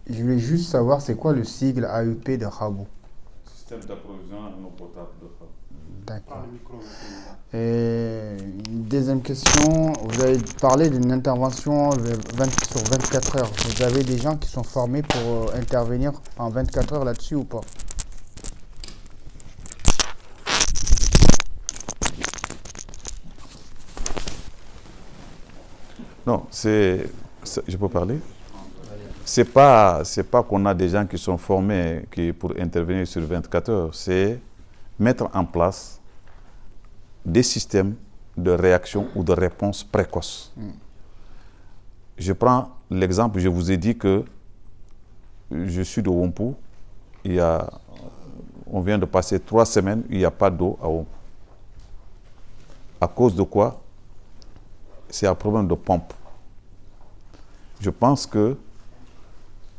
Je voulais juste savoir c'est quoi le sigle AEP de Rabo. Système d'approvisionnement en eau potable de Khab. D'accord. Et une deuxième question, vous avez parlé d'une intervention sur 24 heures. Vous avez des gens qui sont formés pour intervenir en 24 heures là-dessus ou pas? Non, je peux parler. C'est pas qu'on a des gens qui sont formés pour intervenir sur 24 heures. C'est mettre en place des systèmes de réaction ou de réponse précoce. Je prends l'exemple, je vous ai dit que je suis de Wompou. Il y a, on vient de passer 3 semaines, il n'y a pas d'eau à Wompou. À cause de quoi? C'est un problème de pompe. Je pense que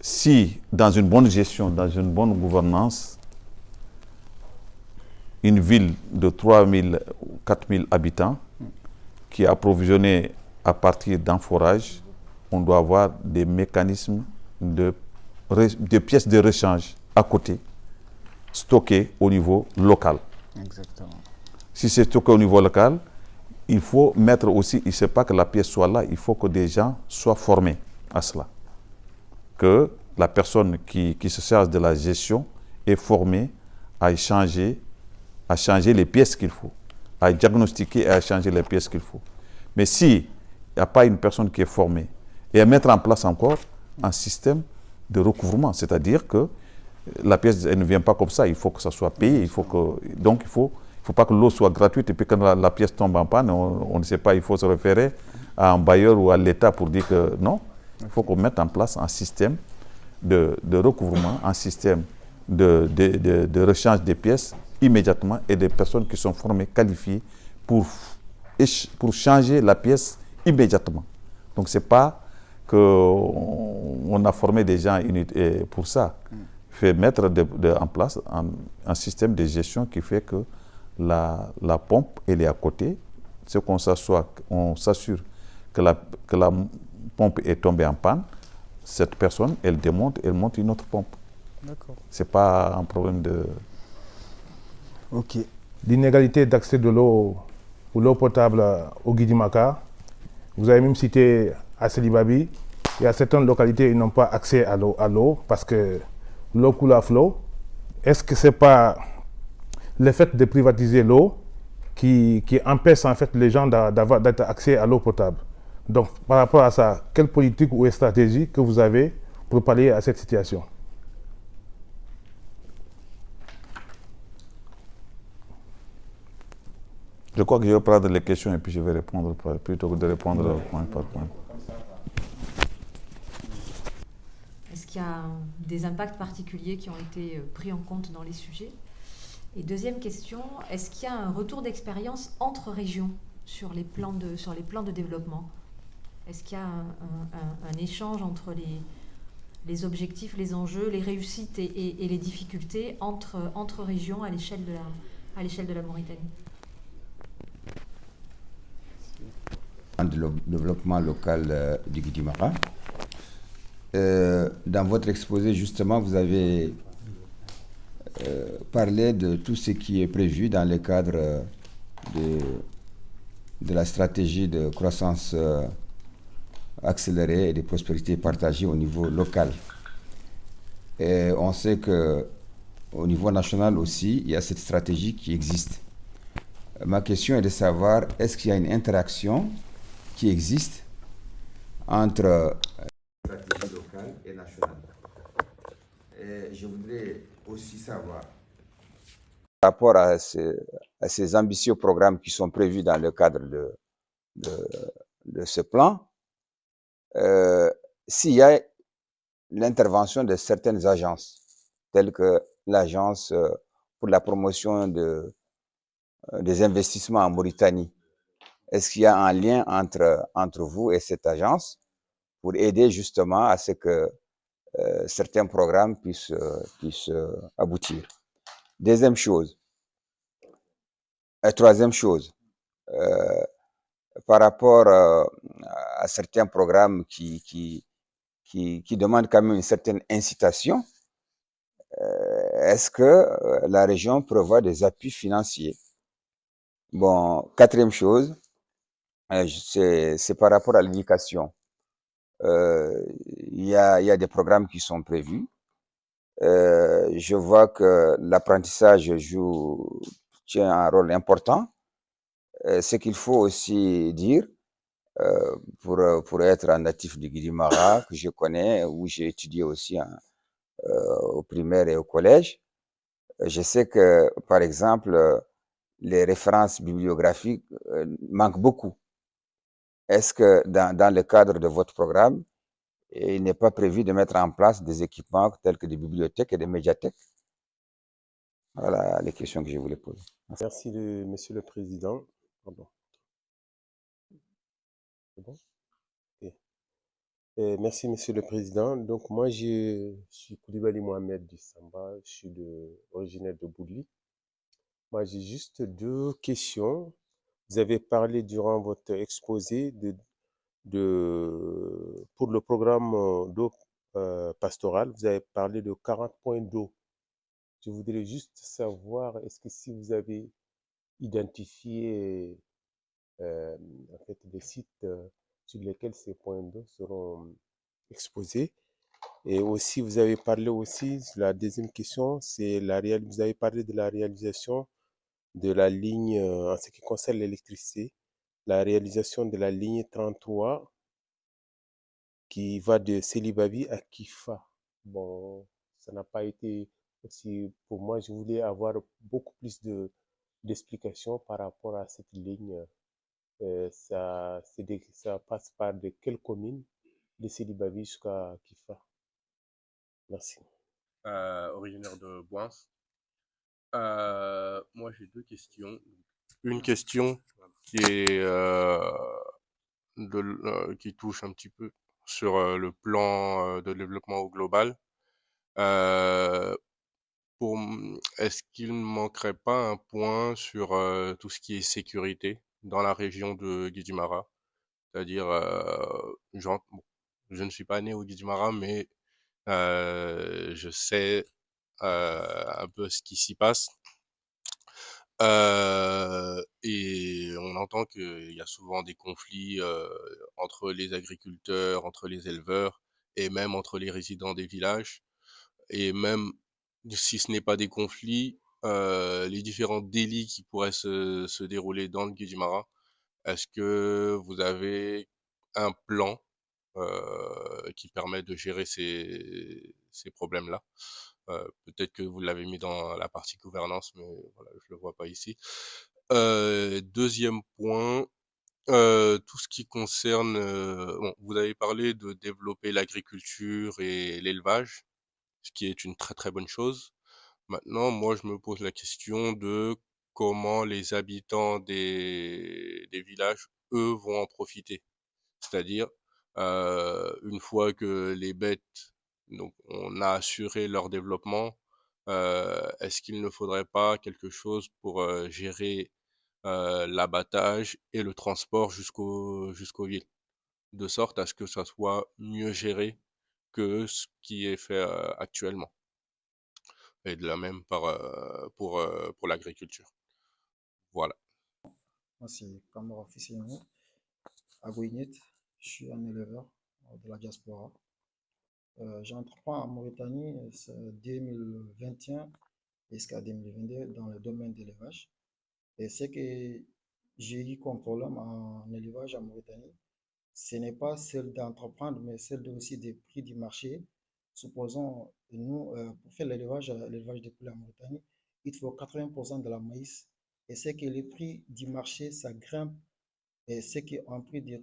si, dans une bonne gestion, dans une bonne gouvernance, une ville de 3000 ou 4000 habitants qui est approvisionnée à partir d'un forage, on doit avoir des mécanismes de pièces de rechange à côté, stockées au niveau local. Exactement. Si c'est stocké au niveau local, il faut mettre aussi, il ne sait pas que la pièce soit là, il faut que des gens soient formés à cela. Que la personne qui se charge de la gestion est formée à changer les pièces qu'il faut, à diagnostiquer et à changer les pièces qu'il faut. Mais s'il n'y a pas une personne qui est formée et à mettre en place encore un système de recouvrement, c'est-à-dire que la pièce elle ne vient pas comme ça, il faut que ça soit payé, donc il faut pas que l'eau soit gratuite et puis quand la pièce tombe en panne, on ne sait pas, il faut se référer à un bailleur ou à l'État pour dire que non, il faut qu'on mette en place un système de recouvrement, un système de rechange des pièces immédiatement et des personnes qui sont formées, qualifiées pour changer la pièce immédiatement. Donc ce n'est pas qu'on a formé des gens pour ça. Il faut mettre en place un système de gestion qui fait que la pompe, elle est à côté. C'est qu'on s'assure que la pompe est tombée en panne. Cette personne, elle démonte, elle monte une autre pompe. D'accord. Ce n'est pas un problème de... Ok. L'inégalité d'accès de l'eau ou l'eau potable au Guidimaka. Vous avez même cité à Selibabi. Il y a certaines localités qui n'ont pas accès à l'eau parce que l'eau coule à flot. Est-ce que ce n'est pas le fait de privatiser l'eau qui empêche en fait les gens d'être accès à l'eau potable? Donc par rapport à ça, quelle politique ou stratégie que vous avez pour pallier à cette situation? Je crois que je vais prendre les questions et puis je vais répondre plutôt que de répondre point par point. Est-ce qu'il y a des impacts particuliers qui ont été pris en compte dans les sujets? Et deuxième question, est-ce qu'il y a un retour d'expérience entre régions sur les plans de développement? Est-ce qu'il y a un échange entre les objectifs, les enjeux, les réussites et les difficultés entre régions à l'échelle de la Mauritanie? De développement local du Guidimara. Dans votre exposé, justement, vous avez parlé de tout ce qui est prévu dans le cadre de la stratégie de croissance accélérée et de prospérité partagée au niveau local. Et on sait qu'au niveau national aussi, il y a cette stratégie qui existe. Ma question est de savoir, est-ce qu'il y a une interaction qui existe entre stratégie locale et nationale? Et je voudrais aussi savoir, par rapport à ces ambitieux programmes qui sont prévus dans le cadre de ce plan, s'il y a l'intervention de certaines agences, telles que l'agence pour la promotion des investissements en Mauritanie. Est-ce qu'il y a un lien entre vous et cette agence pour aider justement à ce que certains programmes puissent aboutir? Deuxième chose, troisième chose, par rapport à certains programmes qui qui demande quand même une certaine incitation. Est-ce que la région prévoit des appuis financiers? Bon, quatrième chose, c'est par rapport à l'éducation. Il y a des programmes qui sont prévus. Je vois que l'apprentissage tient un rôle important. Ce qu'il faut aussi dire, pour être un natif du Guidimara, que je connais, où j'ai étudié aussi au primaire et au collège, je sais que, par exemple, les références bibliographiques manquent beaucoup. Est-ce que dans le cadre de votre programme, il n'est pas prévu de mettre en place des équipements tels que des bibliothèques et des médiathèques? Voilà les questions que je voulais poser. Merci, Monsieur le Président. Pardon. C'est bon? Ok. Merci, Monsieur le Président. Donc, moi, je suis Koulibaly Mohamed du Samba. Je suis originaire de Bouli. Moi, j'ai juste deux questions. Vous avez parlé durant votre exposé pour le programme d'eau pastorale, vous avez parlé de 40 points d'eau. Je voudrais juste savoir, est-ce que si vous avez identifié en fait, des sites sur lesquels ces points d'eau seront exposés. Et aussi, vous avez parlé aussi, la deuxième question, c'est vous avez parlé de la réalisation de la ligne, en ce qui concerne l'électricité, la réalisation de la ligne 33 qui va de Célibavi à Kifa. Bon, ça n'a pas été aussi pour moi. Je voulais avoir beaucoup plus d'explications par rapport à cette ligne. Ça passe par de quelle commune de Célibavi jusqu'à Kifa? Merci. Originaire de Boins. Moi, j'ai deux questions. Une question qui est qui touche un petit peu sur le plan de développement au global. Est-ce qu'il ne manquerait pas un point sur tout ce qui est sécurité dans la région de Guidimara? C'est-à-dire, bon, je ne suis pas né au Guidimara, mais je sais un peu ce qui s'y passe. Et on entend qu'il y a souvent des conflits entre les agriculteurs, entre les éleveurs et même entre les résidents des villages. Et même si ce n'est pas des conflits, les différents délits qui pourraient se dérouler dans le Guidimara, est-ce que vous avez un plan qui permet de gérer ces problèmes-là? Peut-être que vous l'avez mis dans la partie gouvernance, mais voilà, je le vois pas ici. Deuxième point, tout ce qui concerne, bon, vous avez parlé de développer l'agriculture et l'élevage, ce qui est une très très bonne chose. Maintenant, moi, je me pose la question de comment les habitants des villages, eux, vont en profiter. C'est-à-dire, une fois que les bêtes, donc on a assuré leur développement, est-ce qu'il ne faudrait pas quelque chose pour gérer l'abattage et le transport jusqu'aux villes, de sorte à ce que ça soit mieux géré que ce qui est fait actuellement, et de la même pour l'agriculture. Voilà. Moi, c'est Kamara Fissino, à Gouinet. Je suis un éleveur de la diaspora. J'entreprends en Mauritanie 2021 jusqu'à 2022 dans le domaine d'élevage. Et ce que j'ai eu comme problème en élevage en Mauritanie, ce n'est pas celle d'entreprendre, mais celle aussi des prix du marché. Supposons, nous, pour faire l'élevage des poulets en Mauritanie, il faut 80% de la maïs. Et c'est que les prix du marché, ça grimpe. Et c'est qu'un prix de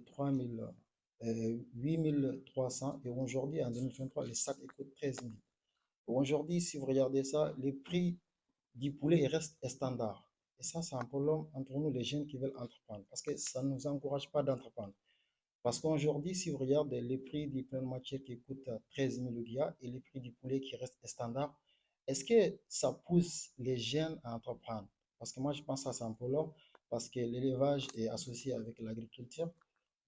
8300. Et aujourd'hui, en 2023, le sac coûte 13 000. Aujourd'hui, si vous regardez ça, les prix du poulet restent standards. Et ça, c'est un problème entre nous, les jeunes qui veulent entreprendre. Parce que ça ne nous encourage pas d'entreprendre. Parce qu'aujourd'hui, si vous regardez les prix du plein de matière qui coûte 13 000 ODIA et les prix du poulet qui restent standard, est-ce que ça pousse les jeunes à entreprendre? Parce que moi, je pense que c'est un problème parce que l'élevage est associé avec l'agriculture.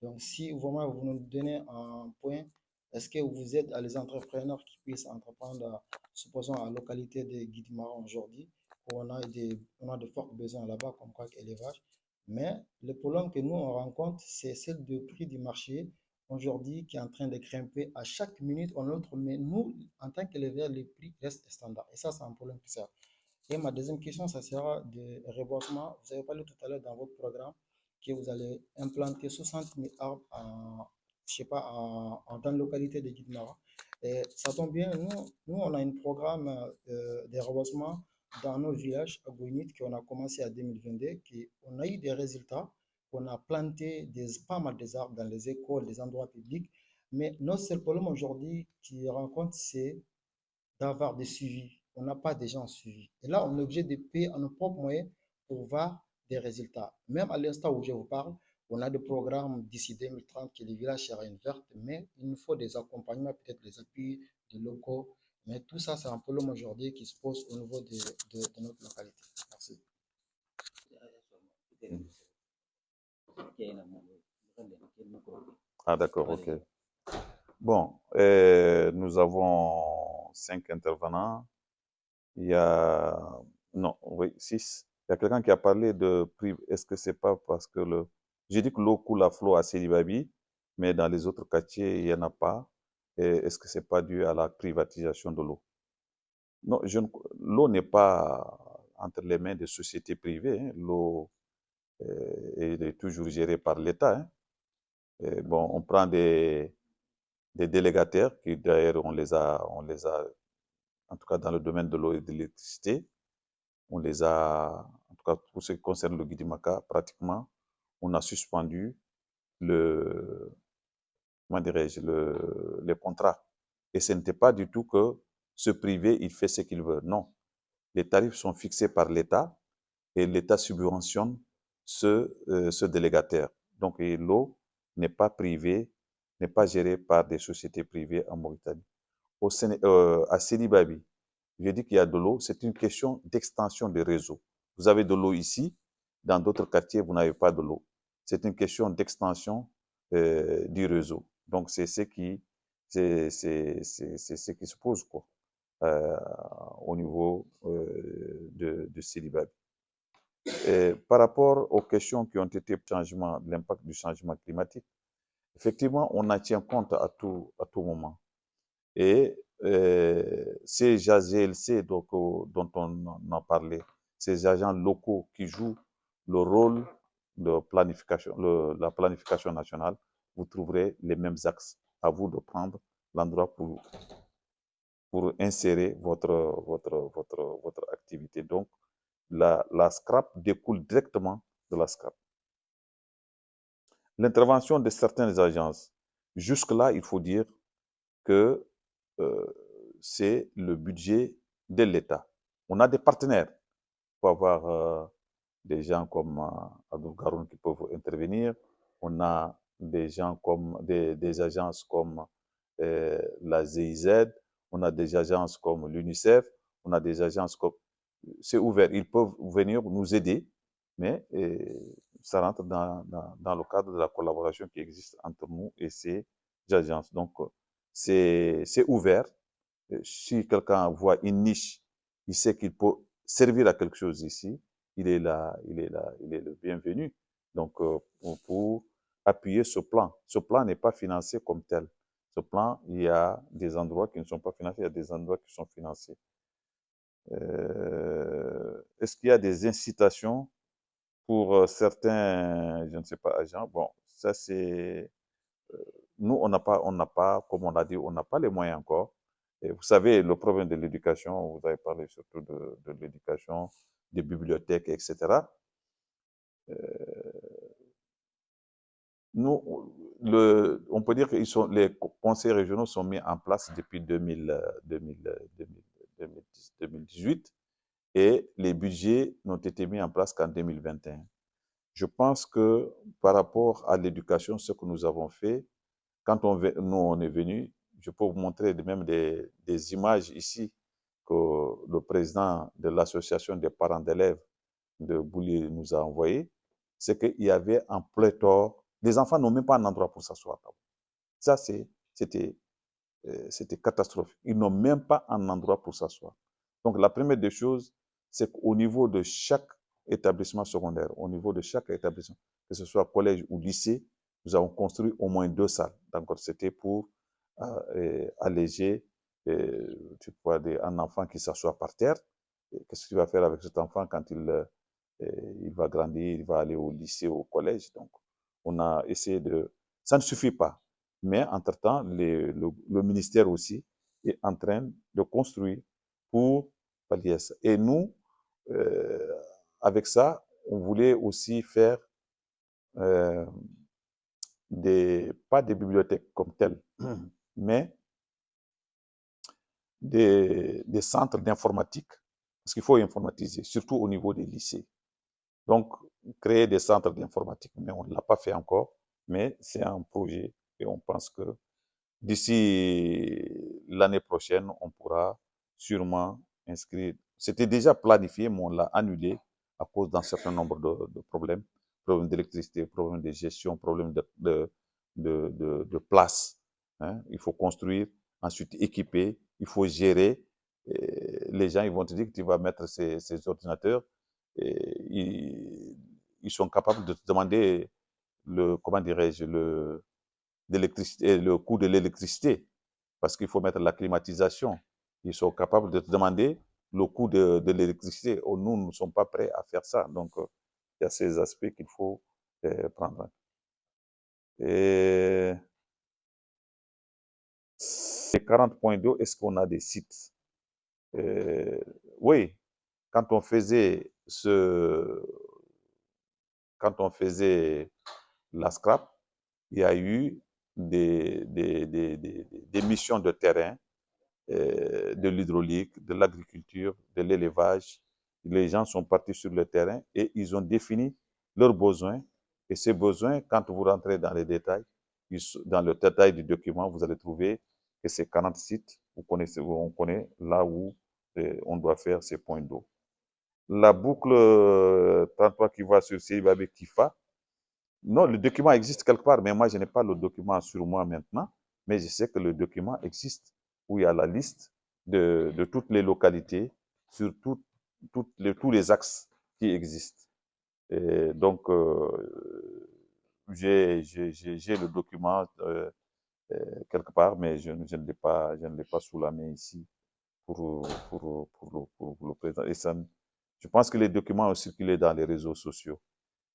Donc, si vraiment vous nous donnez un point Est-ce que vous êtes à les entrepreneurs qui puissent entreprendre, supposons à la localité de Guidimara aujourd'hui, où on a de forts besoins là-bas, comme quoi élevage. Mais le problème que nous, on rencontre, c'est celle du prix du marché aujourd'hui qui est en train de grimper à chaque minute en autre. Mais nous, en tant qu'éleveurs, les prix restent standards. Et ça, c'est un problème qui sert. Et ma deuxième question, ça sera de reboisement. Vous avez parlé tout à l'heure dans votre programme que vous allez implanter 60 000 arbres je sais pas, dans la localité de Guidmara. Et ça tombe bien, nous on a un programme de reboisement dans nos villages à Gouinit qu'on a commencé en 2022, on a eu des résultats, on a planté pas mal des arbres dans les écoles, des endroits publics, mais notre seul problème aujourd'hui qui rencontre, c'est d'avoir des suivis. On n'a pas de gens suivis. Et là, on est obligé de payer à nos propres moyens pour voir des résultats. Même à l'instant où je vous parle, on a des programmes d'ici 2030 que les villages seraient une verte, mais il nous faut des accompagnements, peut-être des appuis, des locaux. Mais tout ça, c'est un problème aujourd'hui qui se pose au niveau de notre localité. Merci. Ah, d'accord, ok. Bon, nous avons 5 intervenants. Il y a, non, oui, 6. Il y a quelqu'un qui a parlé de prix. Est-ce que c'est pas parce que j'ai dit que l'eau coule à flot à Selibabi, mais dans les autres quartiers, il n'y en a pas. Et est-ce que c'est pas dû à la privatisation de l'eau? Non, l'eau n'est pas entre les mains des sociétés privées, hein. L'eau est toujours gérée par l'État, hein. Et bon, on prend des délégataires qui d'ailleurs on les a, en tout cas dans le domaine de l'eau et de l'électricité, on les a, en tout cas pour ce qui concerne le Guidimaka, pratiquement, on a suspendu comment dirais-je, les contrats. Et ce n'était pas du tout que ce privé, il fait ce qu'il veut. Non. Les tarifs sont fixés par l'État et l'État subventionne ce délégataire. Donc l'eau n'est pas privée, n'est pas gérée par des sociétés privées en Mauritanie. À Selibabi, je dis qu'il y a de l'eau, c'est une question d'extension des réseaux. Vous avez de l'eau ici, dans d'autres quartiers, vous n'avez pas de l'eau. C'est une question d'extension du réseau. Donc, c'est ce qui se pose, quoi, au niveau de Selibabi. Par rapport aux questions qui ont été l'impact du changement climatique, effectivement, on en tient compte à tout moment. Et ces GLC dont on a parlé, ces agents locaux qui jouent le rôle de planification, la planification nationale, vous trouverez les mêmes axes. À vous de prendre l'endroit pour insérer votre activité. Donc, la SCRAP découle directement de la SCRAP. L'intervention de certaines agences, jusque-là, il faut dire que c'est le budget de l'État. On a des partenaires. Il faut avoir des gens comme Abdou Garoun qui peuvent intervenir. On a des gens comme des agences comme la GIZ. On a des agences comme l'UNICEF. On a des agences comme... C'est ouvert. Ils peuvent venir nous aider, mais ça rentre dans le cadre de la collaboration qui existe entre nous et ces agences. Donc, c'est ouvert. Si quelqu'un voit une niche, il sait qu'il peut servir à quelque chose ici, il est le bienvenu. Donc, pour appuyer ce plan. Ce plan n'est pas financé comme tel. Ce plan, il y a des endroits qui ne sont pas financés, il y a des endroits qui sont financés. Est-ce qu'il y a des incitations pour certains, je ne sais pas, agents? Bon, ça c'est... Nous, on n'a pas, comme on l'a dit, on n'a pas les moyens encore. Et vous savez, le problème de l'éducation, vous avez parlé surtout de l'éducation, des bibliothèques, etc. Nous, on peut dire que les conseils régionaux sont mis en place depuis 2018 et les budgets n'ont été mis en place qu'en 2021. Je pense que par rapport à l'éducation, ce que nous avons fait, quand nous on est venu, je peux vous montrer même des images ici que le président de l'association des parents d'élèves de Bouli nous a envoyées. C'est qu'il y avait un pléthore. Les enfants n'ont même pas un endroit pour s'asseoir. Ça, c'était c'était catastrophique. Ils n'ont même pas un endroit pour s'asseoir. Donc, la première des choses, c'est qu'au niveau de chaque établissement secondaire, au niveau de chaque établissement, que ce soit collège ou lycée, nous avons construit au moins 2 salles. Donc, c'était pour alléger, tu vois, un enfant qui s'assoit par terre. Qu'est-ce que tu vas faire avec cet enfant quand il va grandir, il va aller au lycée, au collège? Donc, on a essayé de... Ça ne suffit pas. Mais entre-temps, le ministère aussi est en train de construire pour pallier ça. Et nous, avec ça, on voulait aussi faire pas des bibliothèques comme telles, mais des centres d'informatique, parce qu'il faut informatiser, surtout au niveau des lycées. Donc, créer des centres d'informatique, mais on ne l'a pas fait encore, mais c'est un projet et on pense que d'ici l'année prochaine, on pourra sûrement inscrire. C'était déjà planifié, mais on l'a annulé à cause d'un certain nombre de problèmes. Problèmes d'électricité, problèmes de gestion, problèmes de place. Hein. Il faut construire, ensuite équiper, il faut gérer. Et les gens, ils vont te dire que tu vas mettre ces ordinateurs. Et ils sont capables de te demander comment dirais-je, le coût de l'électricité, parce qu'il faut mettre la climatisation. Ils sont capables de te demander le coût de l'électricité. Oh, nous ne sommes pas prêts à faire ça. Donc, il y a ces aspects qu'il faut prendre. Et les 40 points d'eau, est-ce qu'on a des sites? Oui, quand on faisait la scrap, il y a eu des missions de terrain, de l'hydraulique, de l'agriculture, de l'élevage. Les gens sont partis sur le terrain et ils ont défini leurs besoins. Et ces besoins, quand vous rentrez dans les détails, dans le détail du document, vous allez trouver que c'est 40 sites, on connaît là où on doit faire ces points d'eau. La boucle 33 qui va sur Selibabi Kifa, non, le document existe quelque part, mais moi, je n'ai pas le document sur moi maintenant, mais je sais que le document existe, où il y a la liste de toutes les localités, sur tous les axes qui existent. Et donc, j'ai le document quelque part, mais je ne l'ai pas sous la main ici pour le présenter. Et ça, je pense que les documents ont circulé dans les réseaux sociaux.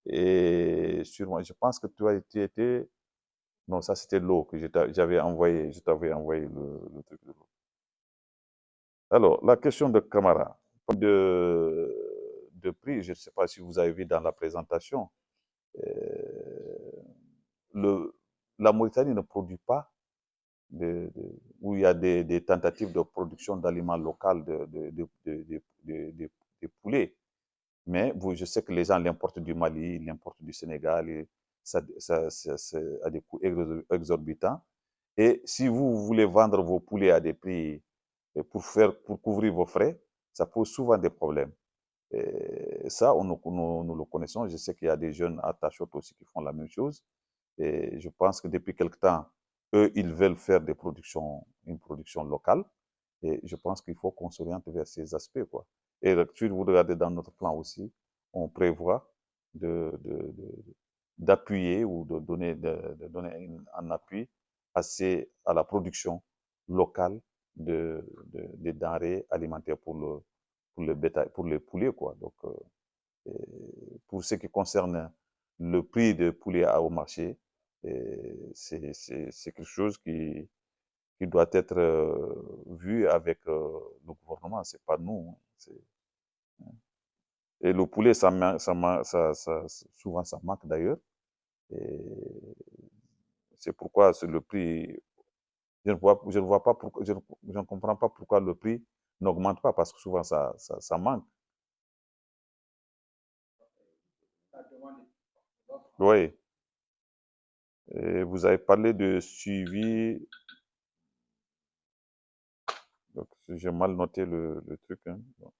Et sûrement, je pense que tu étais... Non, ça c'était l'eau que je t'avais envoyé le truc de l'eau. Alors, la question de Camara, de prix, je ne sais pas si vous avez vu dans la présentation, la Mauritanie ne produit pas, où il y a des tentatives de production d'aliments locaux de poulets. Mais je sais que les gens l'importent du Mali, l'importent du Sénégal, et ça a des coûts exorbitants. Et si vous voulez vendre vos poulets à des prix pour couvrir vos frais, ça pose souvent des problèmes. Et ça, nous le connaissons. Je sais qu'il y a des jeunes à Tachot aussi qui font la même chose. Et je pense que depuis quelque temps, eux, ils veulent faire une production locale. Et je pense qu'il faut qu'on s'oriente vers ces aspects, quoi. Et si vous regardez dans notre plan aussi, on prévoit d'appuyer ou de donner un appui à la production locale des denrées alimentaires pour le bétail, pour les poulets, quoi. Donc, pour ce qui concerne le prix de poulet au marché, c'est quelque chose qui doit être vu avec le gouvernement, c'est pas nous. Et le poulet, souvent ça manque d'ailleurs. Et c'est pourquoi le prix, je ne vois pas pourquoi, je ne comprends pas pourquoi le prix n'augmente pas, parce que souvent ça manque. Oui. Et vous avez parlé de suivi. Donc, j'ai mal noté le truc. Hein. Bon.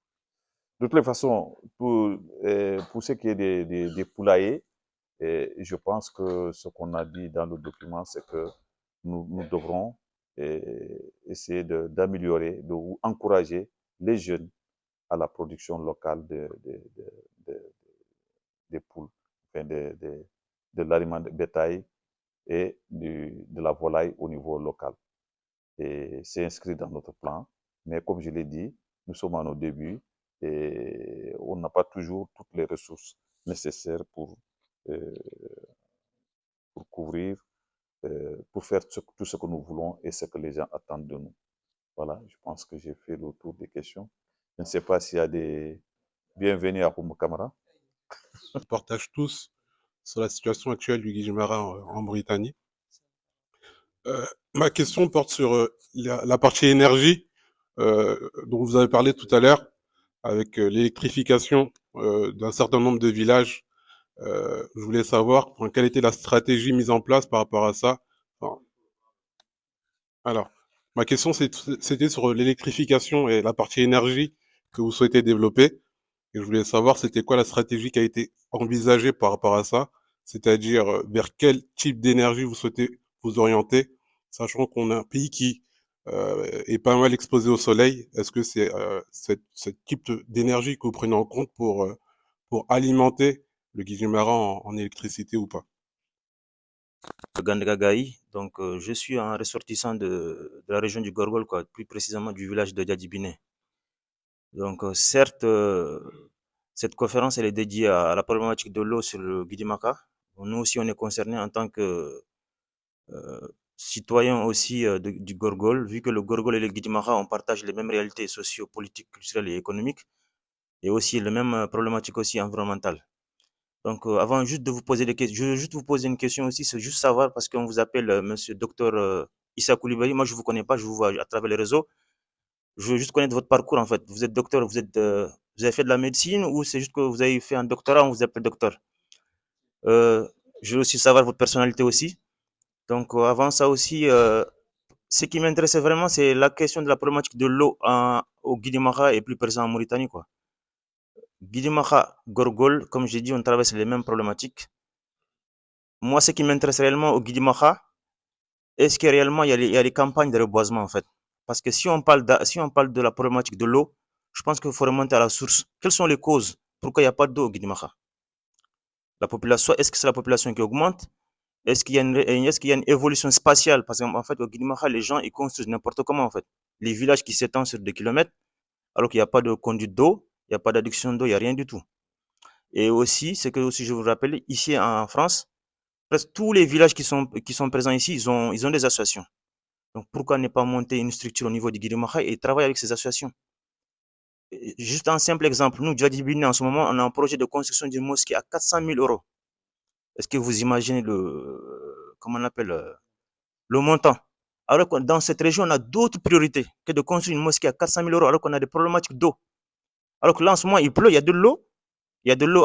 De toutes les façons, pour ce qui est des poulaillers, je pense que ce qu'on a dit dans le document, c'est que nous devrons essayer d'améliorer, encourager les jeunes à la production locale des poules, enfin de l'aliment de bétail et de la volaille au niveau local. Et c'est inscrit dans notre plan. Mais comme je l'ai dit, nous sommes à nos débuts et on n'a pas toujours toutes les ressources nécessaires pour couvrir, pour faire tout ce que nous voulons et ce que les gens attendent de nous. Voilà, je pense que j'ai fait le tour des questions. Je ne sais pas s'il y a des... Bienvenue à Koumou Kamara. On partage tous sur la situation actuelle du Guijimara en Mauritanie. Ma question porte sur la partie énergie dont vous avez parlé tout à l'heure, avec l'électrification d'un certain nombre de villages. Je voulais savoir quelle était la stratégie mise en place par rapport à ça. Enfin, alors, ma question c'était sur l'électrification et la partie énergie que vous souhaitez développer. Et je voulais savoir c'était quoi la stratégie qui a été envisagée par rapport à ça, c'est-à-dire vers quel type d'énergie vous souhaitez vous orienter, sachant qu'on a un pays qui est pas mal exposé au soleil. Est-ce que c'est ce type d'énergie que vous prenez en compte pour alimenter le Guijimara en électricité ou pas? Gandagagaï, donc je suis un ressortissant de la région du Gorgol, quoi, plus précisément du village de Diadibine. Donc certes, cette conférence elle est dédiée à la problématique de l'eau sur le Guidimaka. Nous aussi on est concernés en tant que citoyens aussi du Gorgol, vu que le Gorgol et le Guidimaka on partage les mêmes réalités socio-politiques, culturelles et économiques, et aussi les mêmes problématiques aussi environnementales. Donc, avant juste de vous poser des questions, je veux juste vous poser une question aussi, c'est juste savoir, parce qu'on vous appelle monsieur docteur Issa Koulibaly, moi je vous connais pas, je vous vois à travers les réseaux. Je veux juste connaître votre parcours en fait. Vous êtes docteur, vous avez fait de la médecine ou c'est juste que vous avez fait un doctorat, on vous appelle docteur. Je veux aussi savoir votre personnalité aussi. Donc, avant ça aussi, ce qui m'intéressait vraiment, c'est la question de la problématique de l'eau au Guidimara et plus précisément en Mauritanie, quoi. Guidimara, Gorgol, comme j'ai dit, on traverse les mêmes problématiques. Moi, ce qui m'intéresse réellement au Guidimara, est-ce que réellement il y a des campagnes de reboisement en fait? Parce que si on parle de la problématique de l'eau, je pense qu'il faut remonter à la source. Quelles sont les causes? Pourquoi il n'y a pas d'eau au Guidimara? La population, est-ce que c'est la population qui augmente? Est-ce qu'il y a une évolution spatiale? Parce qu'en fait, au Guidimara, les gens ils construisent n'importe comment en fait. Les villages qui s'étendent sur des kilomètres, alors qu'il n'y a pas de conduite d'eau, il n'y a pas d'adduction d'eau, il n'y a rien du tout. Et aussi, c'est que aussi je vous rappelle, ici en France, presque tous les villages qui sont présents ici, ils ont des associations. Donc pourquoi ne pas monter une structure au niveau du Guidimara et travailler avec ces associations? Juste un simple exemple, nous, Djadibine, en ce moment, on a un projet de construction d'une mosquée à 400 000 euros. Est-ce que vous imaginez comment on appelle, le montant? Alors que dans cette région, on a d'autres priorités que de construire une mosquée à 400 000 euros alors qu'on a des problématiques d'eau. Alors que là, en ce moment, il pleut, il y a de l'eau,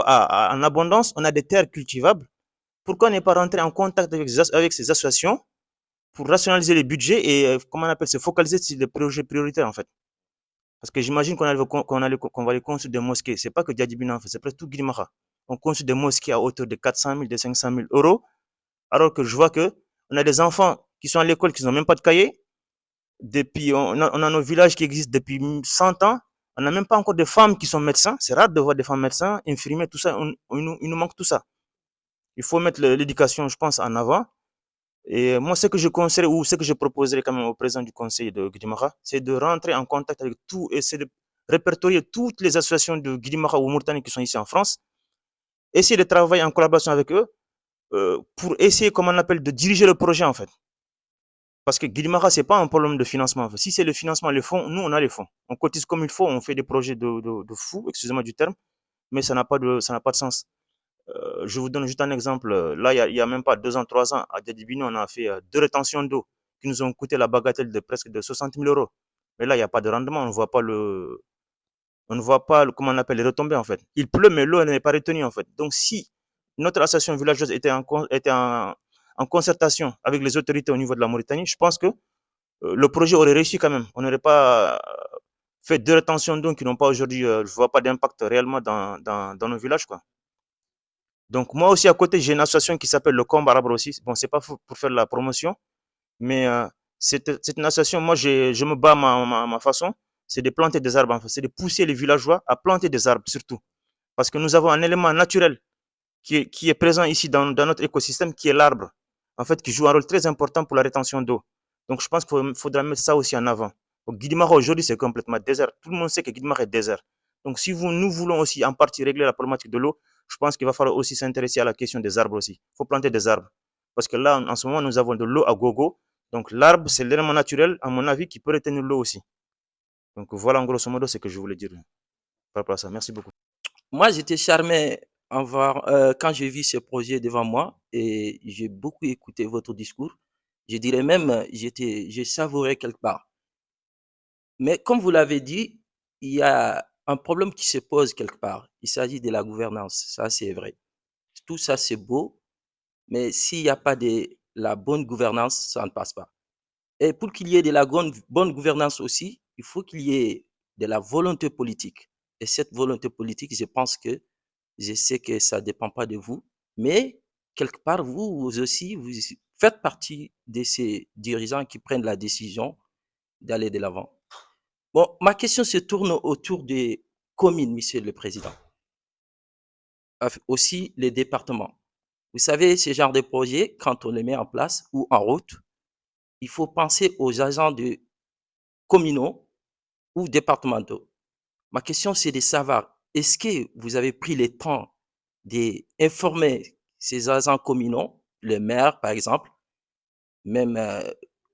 en abondance, on a des terres cultivables. Pourquoi ne pas rentrer en contact avec ces associations pour rationaliser les budgets et comment on appelle, se focaliser sur les projets prioritaires en fait? Parce que j'imagine qu'on va aller construire des mosquées. C'est pas que Diadibina en fait, c'est presque tout Guidimara. On construit des mosquées à hauteur de 400 000, de 500 000 euros, alors que je vois que on a des enfants qui sont à l'école qui n'ont même pas de cahier. Depuis, on a nos villages qui existent depuis 100 ans. On n'a même pas encore de femmes qui sont médecins. C'est rare de voir des femmes médecins, infirmiers, tout ça. Il nous manque tout ça. Il faut mettre l'éducation, je pense, en avant. Et moi, ce que je conseillerais ou ce que je proposerais quand même au président du conseil de Guidimara, c'est de rentrer en contact avec tout et c'est de répertorier toutes les associations de Guidimara ou Mauritanie qui sont ici en France, essayer de travailler en collaboration avec eux pour essayer, comme on appelle, de diriger le projet en fait. Parce que Guidimara, c'est pas un problème de financement. En fait. Si c'est le financement, les fonds, nous, on a les fonds. On cotise comme il faut, on fait des projets de fou, excusez-moi du terme, mais ça n'a pas de sens. Je vous donne juste un exemple. Là, il y a même pas 2 ans, 3 ans, à Diadibini, on a fait 2 rétentions d'eau qui nous ont coûté la bagatelle de presque de 60 000 euros. Mais là, il n'y a pas de rendement. On ne voit pas comment on appelle les retombées en fait. Il pleut, mais l'eau n'est pas retenue en fait. Donc, si notre association villageoise était en concertation avec les autorités au niveau de la Mauritanie, je pense que le projet aurait réussi quand même. On n'aurait pas fait 2 rétentions d'eau qui n'ont pas aujourd'hui, je ne vois pas d'impact réellement dans nos villages, quoi. Donc, moi aussi, à côté, j'ai une association qui s'appelle le Combe Arabre aussi. Bon, c'est pas pour faire la promotion, mais Cette association, moi, je me bats ma façon, c'est de planter des arbres, en fait. C'est de pousser les villageois à planter des arbres, surtout. Parce que nous avons un élément naturel qui est présent ici dans notre écosystème, qui est l'arbre, en fait, qui joue un rôle très important pour la rétention d'eau. Donc, je pense qu'il faudra mettre ça aussi en avant. Donc, Guidimara, aujourd'hui, c'est complètement désert. Tout le monde sait que Guidimara est désert. Donc, si nous voulons aussi en partie régler la problématique de l'eau, je pense qu'il va falloir aussi s'intéresser à la question des arbres aussi. Il faut planter des arbres. Parce que là, en ce moment, nous avons de l'eau à gogo. Donc, l'arbre, c'est l'élément naturel, à mon avis, qui peut retenir l'eau aussi. Donc, voilà, en grosso modo, ce que je voulais dire par rapport à ça. Merci beaucoup. Moi, j'étais charmé quand j'ai vu ce projet devant moi et j'ai beaucoup écouté votre discours. Je dirais même, j'ai savouré quelque part. Mais comme vous l'avez dit, il y a un problème qui se pose quelque part. Il s'agit de la gouvernance. Ça, c'est vrai. Tout ça, c'est beau, mais s'il n'y a pas de la bonne gouvernance, ça ne passe pas. Et pour qu'il y ait de la bonne gouvernance aussi, il faut qu'il y ait de la volonté politique. Et cette volonté politique, je sais que ça ne dépend pas de vous, mais quelque part, vous aussi, vous faites partie de ces dirigeants qui prennent la décision d'aller de l'avant. Bon, ma question se tourne autour des communes, Monsieur le Président. Aussi les départements. Vous savez, ce genre de projet, quand on les met en place ou en route, il faut penser aux agents communaux ou départementaux. Ma question, c'est de savoir, est-ce que vous avez pris le temps d'informer ces agents communaux, le maire par exemple, même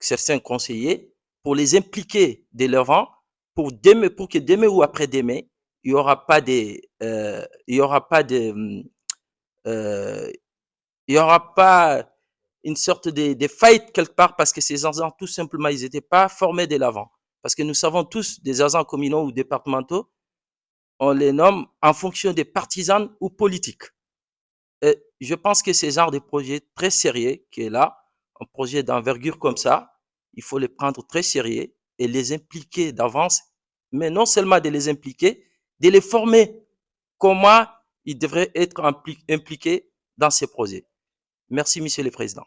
certains conseillers, pour les impliquer de l'avant, pour que demain ou après-demain, il n'y aura pas de, il y aura pas de, il y aura pas une sorte de faillite quelque part parce que ces agents, tout simplement, ils n'étaient pas formés de l'avant. Parce que nous savons tous, des agents communaux ou départementaux, on les nomme en fonction des partisans ou politiques. Et je pense que ce genre de projet très sérieux qui est là, un projet d'envergure comme ça, il faut les prendre très sérieux et les impliquer d'avance, mais non seulement de les impliquer, de les former comment ils devraient être impliqués dans ces projets. Merci, Monsieur le Président.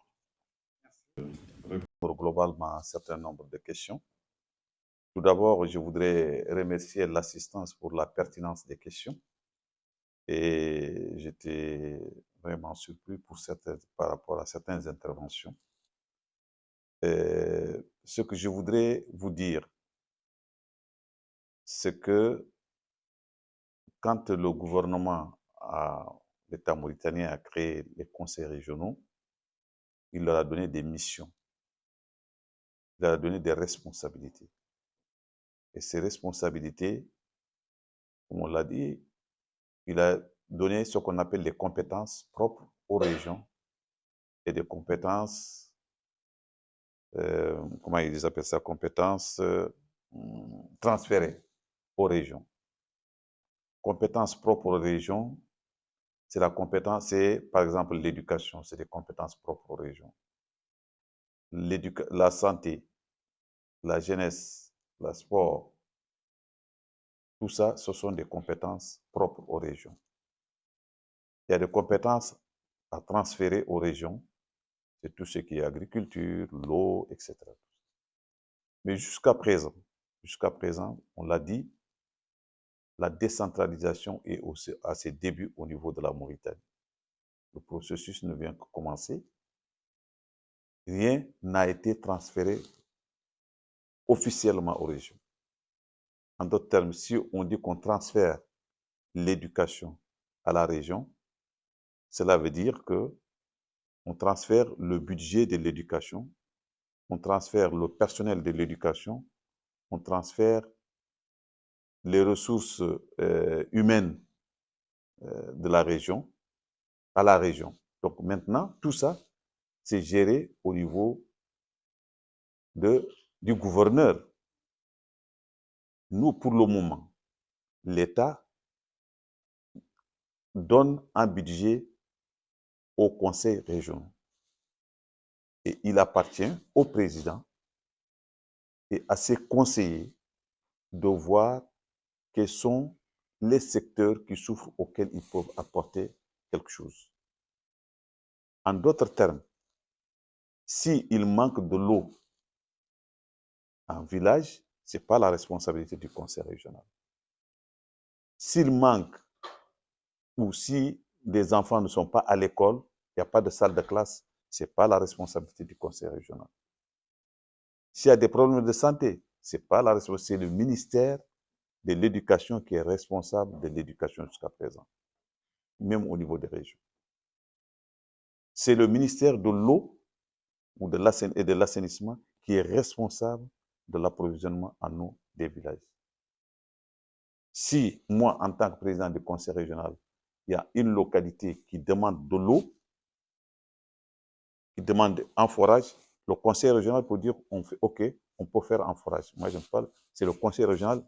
Pour globalement un certain nombre de questions. Tout d'abord, je voudrais remercier l'assistance pour la pertinence des questions. Et j'étais vraiment surpris par rapport à certaines interventions. Ce que je voudrais vous dire, c'est que quand le gouvernement, l'État mauritanien a créé les conseils régionaux, il leur a donné des missions, il leur a donné des responsabilités. Et ces responsabilités, comme on l'a dit, il a donné ce qu'on appelle les compétences propres aux régions et des compétences, comment ils appellent ça, compétences transférées aux régions. Compétences propres aux régions, c'est par exemple l'éducation, c'est des compétences propres aux régions. La santé, la jeunesse, le sport, tout ça, ce sont des compétences propres aux régions. Il y a des compétences à transférer aux régions, c'est tout ce qui est agriculture, l'eau, etc. Mais jusqu'à présent, on l'a dit, la décentralisation est à ses débuts au niveau de la Mauritanie. Le processus ne vient que commencer. Rien n'a été transféré officiellement aux régions. En d'autres termes, si on dit qu'on transfère l'éducation à la région, cela veut dire qu'on transfère le budget de l'éducation, on transfère le personnel de l'éducation, on transfère les ressources humaines de la région à la région. Donc maintenant, tout ça, c'est géré au niveau du gouverneur. Nous, pour le moment, l'État donne un budget au conseil régional. Et il appartient au président et à ses conseillers de voir quels sont les secteurs qui souffrent auxquels ils peuvent apporter quelque chose. En d'autres termes, s'il manque de l'eau un village, ce n'est pas la responsabilité du conseil régional. S'il manque ou si des enfants ne sont pas à l'école, il n'y a pas de salle de classe, ce n'est pas la responsabilité du conseil régional. S'il y a des problèmes de santé, ce n'est pas la responsabilité, c'est le ministère de l'Éducation qui est responsable de l'éducation jusqu'à présent, même au niveau des régions. C'est le ministère de l'eau ou et de l'assainissement qui est responsable de l'approvisionnement en eau des villages. Si moi, en tant que président du conseil régional, il y a une localité qui demande de l'eau, qui demande un forage, le conseil régional peut dire, on fait OK, on peut faire un forage. Moi, je ne parle, c'est le conseil régional,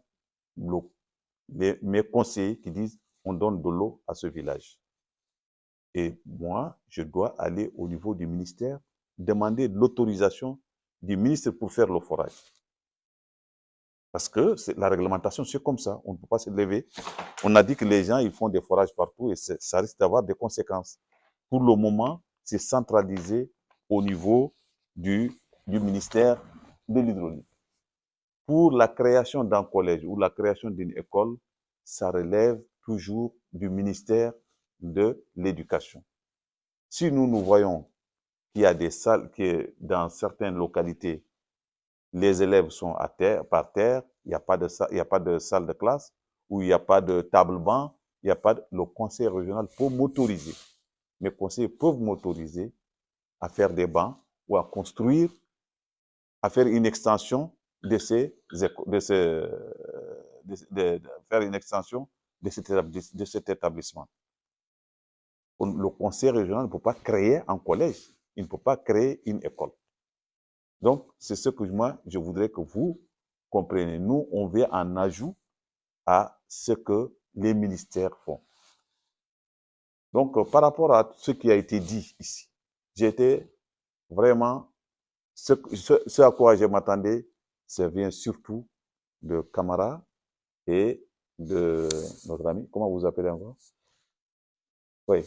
mes conseillers qui disent, on donne de l'eau à ce village. Et moi, je dois aller au niveau du ministère, demander l'autorisation du ministre pour faire le forage. Parce que la réglementation, c'est comme ça. On ne peut pas se lever. On a dit que les gens, ils font des forages partout et ça risque d'avoir des conséquences. Pour le moment, c'est centralisé au niveau du ministère de l'hydraulique. Pour la création d'un collège ou la création d'une école, ça relève toujours du ministère de l'Éducation. Si nous voyons qu'il y a des salles, que dans certaines localités, les élèves sont par terre, il n'y a pas de salle de classe, ou il n'y a pas de table-banc, le conseil régional peut m'autoriser. Mes conseillers peuvent m'autoriser à faire des bancs ou à construire, à faire une extension de cet établissement. Le conseil régional ne peut pas créer un collège, il ne peut pas créer une école. Donc, c'est ce que moi, je voudrais que vous compreniez. Nous, on vient en ajout à ce que les ministères font. Donc, par rapport à ce qui a été dit ici, j'étais vraiment, ce à quoi je m'attendais, ça vient surtout de Camara et de notre ami, comment vous appelez encore? Oui,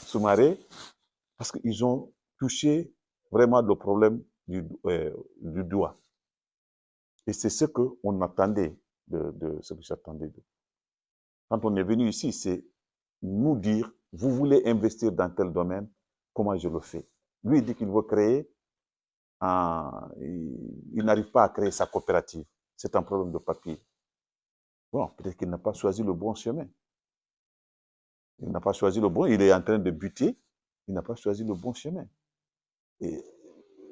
Soumaré, parce qu'ils ont touché vraiment le problème du doigt. Et c'est ce qu'on attendait de ce que j'attendais d'eux. Quand on est venu ici, c'est nous dire, vous voulez investir dans tel domaine, comment je le fais? Lui, il dit qu'il veut créer, il n'arrive pas à créer sa coopérative. C'est un problème de papier. Bon, peut-être qu'il n'a pas choisi le bon chemin. Il n'a pas choisi le bon, il est en train de buter, il n'a pas choisi le bon chemin. Et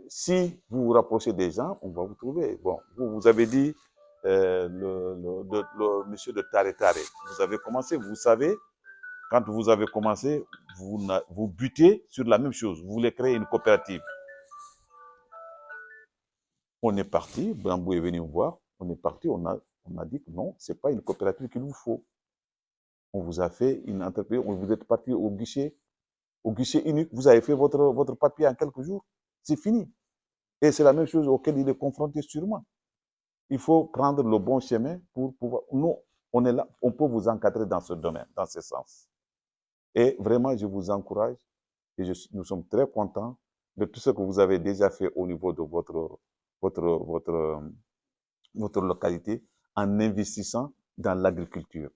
si vous vous rapprochez des gens, on va vous trouver. Bon, vous avez dit le monsieur de Tare Tare. Vous avez commencé, vous savez, quand vous avez commencé, vous butez sur la même chose. Vous voulez créer une coopérative. On est parti, Bambou est venu me voir, on est parti, on a dit que non, ce n'est pas une coopérative qu'il vous faut. On vous a fait une entreprise, vous êtes parti au guichet unique, vous avez fait votre papier en quelques jours, c'est fini. Et c'est la même chose auquel il est confronté sûrement. Il faut prendre le bon chemin pour pouvoir... Nous, on est là, on peut vous encadrer dans ce domaine, dans ce sens. Et vraiment, je vous encourage et nous sommes très contents de tout ce que vous avez déjà fait au niveau de votre localité en investissant dans l'agriculture.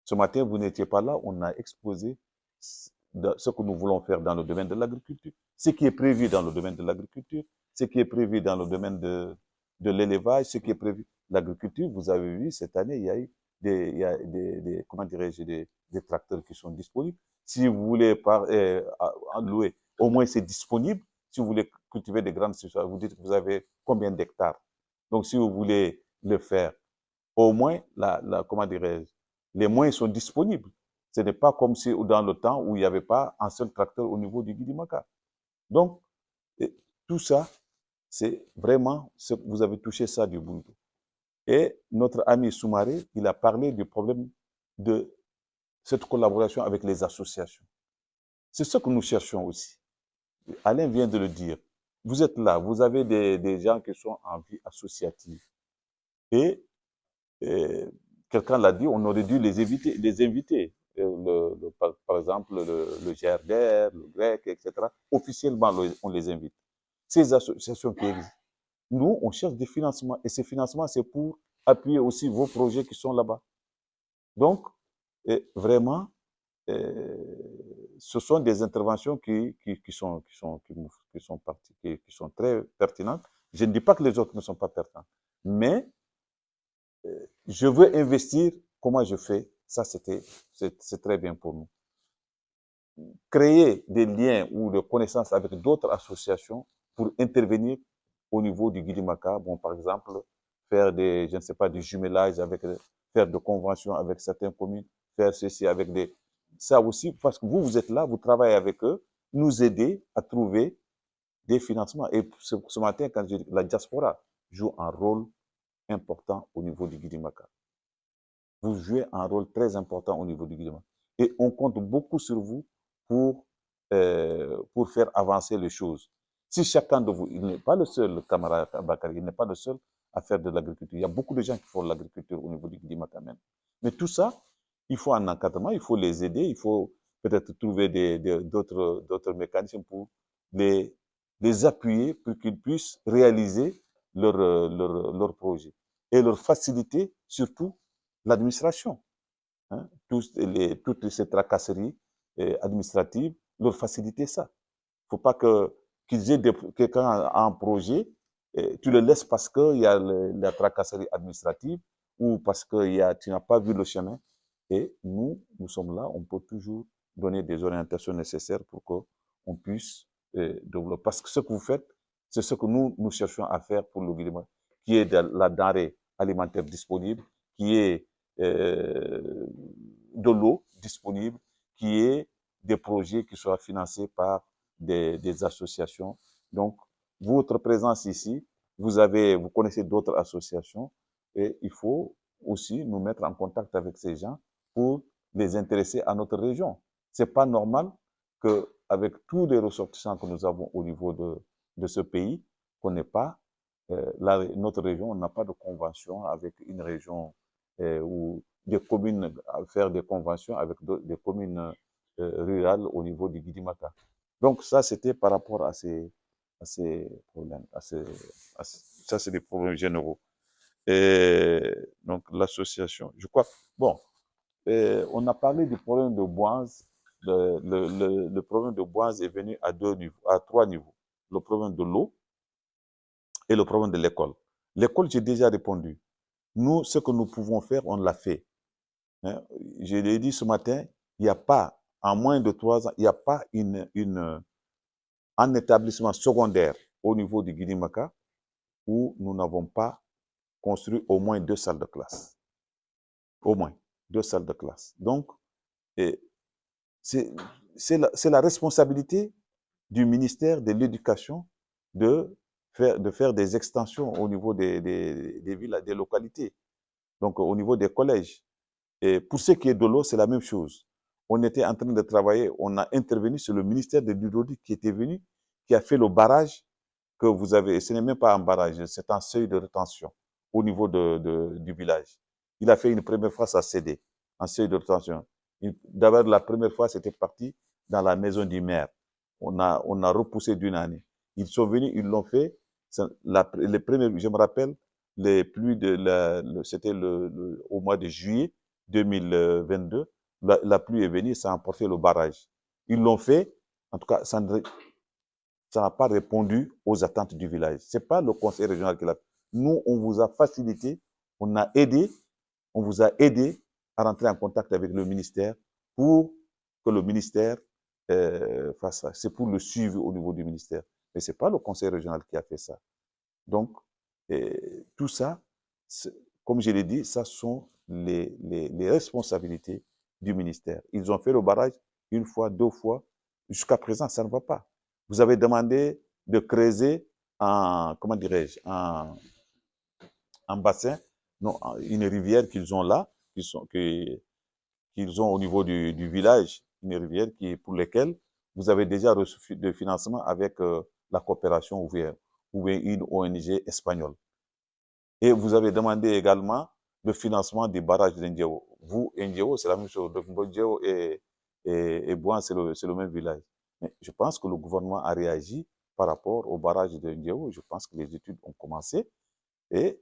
Ce matin, vous n'étiez pas là, on a exposé ce que nous voulons faire dans le domaine de l'agriculture, ce qui est prévu dans le domaine de l'agriculture, ce qui est prévu dans le domaine de l'élevage, ce qui est prévu. L'agriculture, vous avez vu, cette année, il y a eu des tracteurs qui sont disponibles. Si vous voulez louer, au moins c'est disponible. Si vous voulez cultiver des grandes surfaces, vous dites que vous avez combien d'hectares. Donc, si vous voulez le faire, au moins, les moyens sont disponibles. Ce n'est pas comme si dans le temps où il n'y avait pas un seul tracteur au niveau du Guidimaka. Donc, tout ça, c'est vraiment, vous avez touché ça du bout. Et notre ami Soumaré, il a parlé du problème de cette collaboration avec les associations. C'est ce que nous cherchons aussi. Alain vient de le dire. Vous êtes là, vous avez des gens qui sont en vie associative. Et quelqu'un l'a dit, on aurait dû les inviter. Par exemple, le GRDR, le GREC, etc. Officiellement, on les invite. Ces associations qui existent, Nous, on cherche des financements. Et ces financements, c'est pour appuyer aussi vos projets qui sont là-bas. Donc, vraiment, ce sont des interventions qui sont très pertinentes. Je ne dis pas que les autres ne sont pas pertinentes, mais je veux investir. Comment je fais? Ça, c'est très bien pour nous. Créer des liens ou des connaissances avec d'autres associations pour intervenir au niveau du Guidimaka. Bon, par exemple, faire des, je ne sais pas, du jumelage faire des conventions avec certaines communes, faire ceci avec des, ça aussi, parce que vous êtes là, vous travaillez avec eux, nous aider à trouver des financements. Et ce matin, quand j'ai dit la diaspora joue un rôle important au niveau du Guidimaka. Vous jouez un rôle très important au niveau du Guidimaka. Et on compte beaucoup sur vous pour faire avancer les choses. Si chacun de vous, il n'est pas le seul, le camarade Bakary, il n'est pas le seul à faire de l'agriculture. Il y a beaucoup de gens qui font de l'agriculture au niveau du Guidimaka même. Mais tout ça, il faut un encadrement, il faut les aider, il faut peut-être trouver d'autres mécanismes pour les appuyer pour qu'ils puissent réaliser leur projet et leur faciliter surtout l'administration. Hein, toutes ces tracasseries administratives, leur faciliter ça. Il ne faut pas qu'ils aient quelqu'un a un projet, tu le laisses parce qu'il y a la tracasserie administrative ou parce que tu n'as pas vu le chemin. Et nous sommes là, on peut toujours donner des orientations nécessaires pour qu'on puisse développer. Parce que ce que vous faites, c'est ce que nous cherchons à faire pour le Guidimaka, qui est de la denrée alimentaire disponible, qui est de l'eau disponible, qui est des projets qui soient financés par des associations. Donc, votre présence ici, vous connaissez d'autres associations et il faut aussi nous mettre en contact avec ces gens pour les intéresser à notre région. C'est pas normal qu'avec tous les ressortissants que nous avons au niveau de ce pays, qu'on n'ait pas, notre région, on n'a pas de convention avec une région ou des communes, à faire des conventions avec des communes rurales au niveau du Guidimaka. Donc ça, c'était par rapport à ces problèmes. Ça, c'est des problèmes généraux. Et donc l'association, je crois, bon, on a parlé du problème de Boise. Le problème de Boise est venu à 3 niveaux. Le problème de l'eau et le problème de l'école. L'école, j'ai déjà répondu. Nous, ce que nous pouvons faire, on l'a fait. Hein? Je l'ai dit ce matin, il n'y a pas, en moins de 3 ans, il n'y a pas un établissement secondaire au niveau du Guidimaka où nous n'avons pas construit au moins 2 salles de classe. Au moins 2 salles de classe. Donc, c'est la responsabilité du ministère de l'Éducation de faire des extensions au niveau des villes, des localités, donc au niveau des collèges. Et pour ce qui est de l'eau, c'est la même chose. On était en train de travailler, on a intervenu sur le ministère de l'Hydraulique qui était venu, qui a fait le barrage que vous avez. Ce n'est même pas un barrage, c'est un seuil de rétention au niveau du village. Il a fait une première fois, ça a cédé, un seuil de rétention. D'abord, la première fois, c'était parti dans la maison du maire. On a repoussé d'une année. Ils sont venus, ils l'ont fait. Les premiers, je me rappelle, c'était au mois de juillet 2022. La pluie est venue, ça a emporté le barrage. Ils l'ont fait. En tout cas, ça n'a pas répondu aux attentes du village. Ce n'est pas le conseil régional qui l'a fait. Nous, on vous a facilité, on vous a aidé à rentrer en contact avec le ministère pour que le ministère fasse ça. C'est pour le suivre au niveau du ministère. Mais ce n'est pas le conseil régional qui a fait ça. Donc, tout ça, comme je l'ai dit, ça sont les responsabilités du ministère. Ils ont fait le barrage 1 fois, 2 fois. Jusqu'à présent, ça ne va pas. Vous avez demandé de creuser un bassin, non, une rivière qu'ils ont là, qu'ils ont au niveau du village, une rivière pour laquelle vous avez déjà reçu de financement avec la coopération ouvrière ou une ONG espagnole. Et vous avez demandé également le financement des barrages de Ndjeo. Vous, Ndjeo, c'est la même chose. Donc, Ndjeo et Bouan, c'est le même village. Mais je pense que le gouvernement a réagi par rapport au barrage de Ndiaou. Je pense que les études ont commencé. Et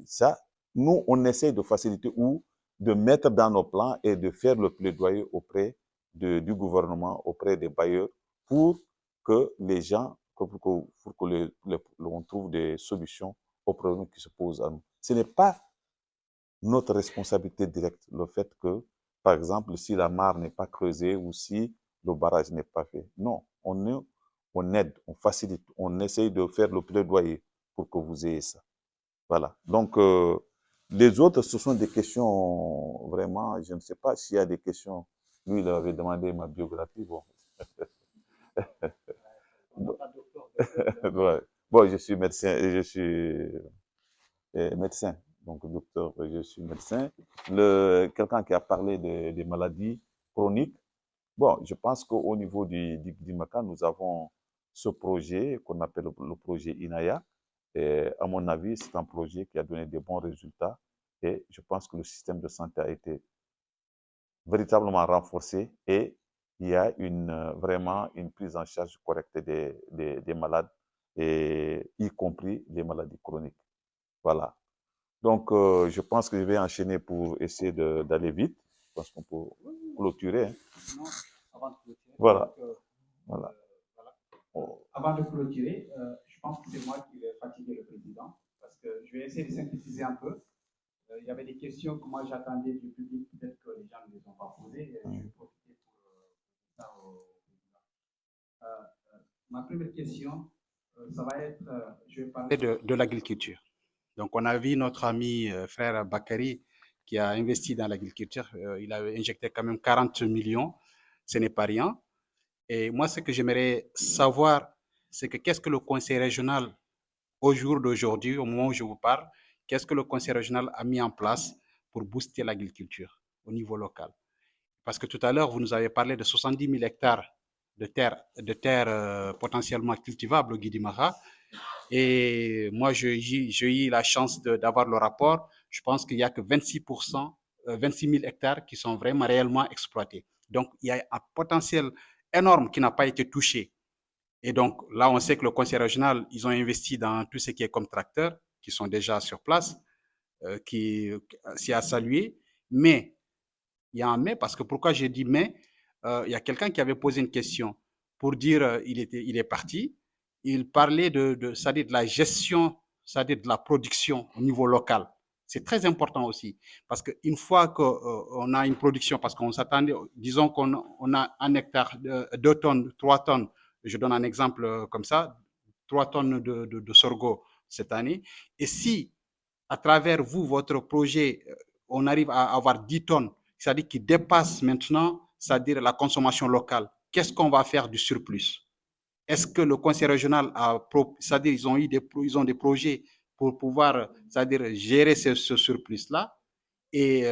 ça, nous, on essaie de faciliter ou de mettre dans nos plans et de faire le plaidoyer auprès du gouvernement, auprès des bailleurs, pour que les gens, pour que l'on trouve des solutions aux problèmes qui se posent à nous. Ce n'est pas notre responsabilité directe, le fait que, par exemple, si la mare n'est pas creusée ou si le barrage n'est pas fait. Non, on aide, on facilite, on essaye de faire le plaidoyer pour que vous ayez ça. Voilà. Donc, les autres, ce sont des questions vraiment, je ne sais pas s'il y a des questions. Lui, il avait demandé ma biographie. Bon. Ouais. Bon, je suis médecin et je suis médecin. Donc, docteur, je suis médecin. Quelqu'un qui a parlé des maladies chroniques. Bon, je pense qu'au niveau du Guidimaka, nous avons ce projet qu'on appelle le projet INAYA. Et à mon avis, c'est un projet qui a donné des bons résultats. Et je pense que le système de santé a été véritablement renforcé et il y a vraiment une prise en charge correcte des malades, et y compris les maladies chroniques. Voilà. Donc, je pense que je vais enchaîner pour essayer d'aller vite. Je pense qu'on peut clôturer. Hein. Non, avant de clôturer. Voilà. Donc, voilà. Avant de clôturer, je pense que c'est moi qui vais fatiguer le président parce que je vais essayer de synthétiser un peu. Il y avait des questions que moi j'attendais du public, peut-être que les gens ne les ont pas posées. Je vais profiter pour ça au président. Ma première question, ça va être, je vais parler de l'agriculture. Donc, on a vu notre ami frère Bakary qui a investi dans l'agriculture. Il a injecté quand même 40 millions. Ce n'est pas rien. Et moi, ce que j'aimerais savoir, c'est que qu'est-ce que le conseil régional, au jour d'aujourd'hui, au moment où je vous parle, qu'est-ce que le conseil régional a mis en place pour booster l'agriculture au niveau local? Parce que tout à l'heure, vous nous avez parlé de 70 000 hectares de terre potentiellement cultivables au Guidimara. Et moi, j'ai eu la chance d'avoir le rapport. Je pense qu'il n'y a que 26%, 26 000 hectares qui sont vraiment réellement exploités. Donc, il y a un potentiel énorme qui n'a pas été touché. Et donc, là, on sait que le conseil régional, ils ont investi dans tout ce qui est comme tracteurs, qui sont déjà sur place, c'est à saluer. Mais, il y a un mais, parce que pourquoi j'ai dit mais, il y a quelqu'un qui avait posé une question pour dire il est parti. Il parlait c'est-à-dire de la gestion, c'est-à-dire de la production au niveau local. C'est très important aussi, parce qu'une fois qu'on a une production, parce qu'on s'attendait, disons qu'on a un hectare, 2 tonnes, 3 tonnes, je donne un exemple comme ça, 3 tonnes de sorgho cette année, et si à travers vous, votre projet, on arrive à avoir 10 tonnes, c'est-à-dire qui dépasse maintenant, c'est-à-dire la consommation locale, qu'est-ce qu'on va faire du surplus? Est-ce que le conseil régional c'est-à-dire ils ont des projets pour pouvoir, c'est-à-dire gérer ce surplus-là? Et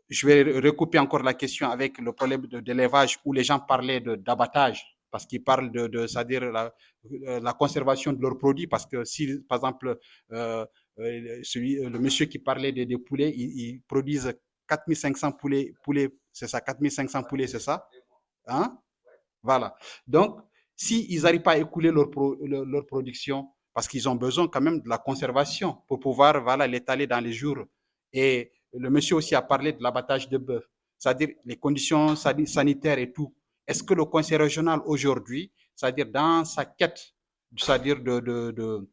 je vais recouper encore la question avec le problème de l'élevage où les gens parlaient d'abattage parce qu'ils parlent c'est-à-dire la conservation de leurs produits parce que si, par exemple, le monsieur qui parlait des poulets, ils produisent 4500 poulets, c'est ça, 4500 poulets, c'est ça? Hein? Voilà. Donc, s'ils n'arrivent pas à écouler leur production, parce qu'ils ont besoin quand même de la conservation pour pouvoir voilà, l'étaler dans les jours. Et le monsieur aussi a parlé de l'abattage de bœuf, c'est-à-dire les conditions sanitaires et tout. Est-ce que le conseil régional aujourd'hui, c'est-à-dire dans sa quête, c'est-à-dire de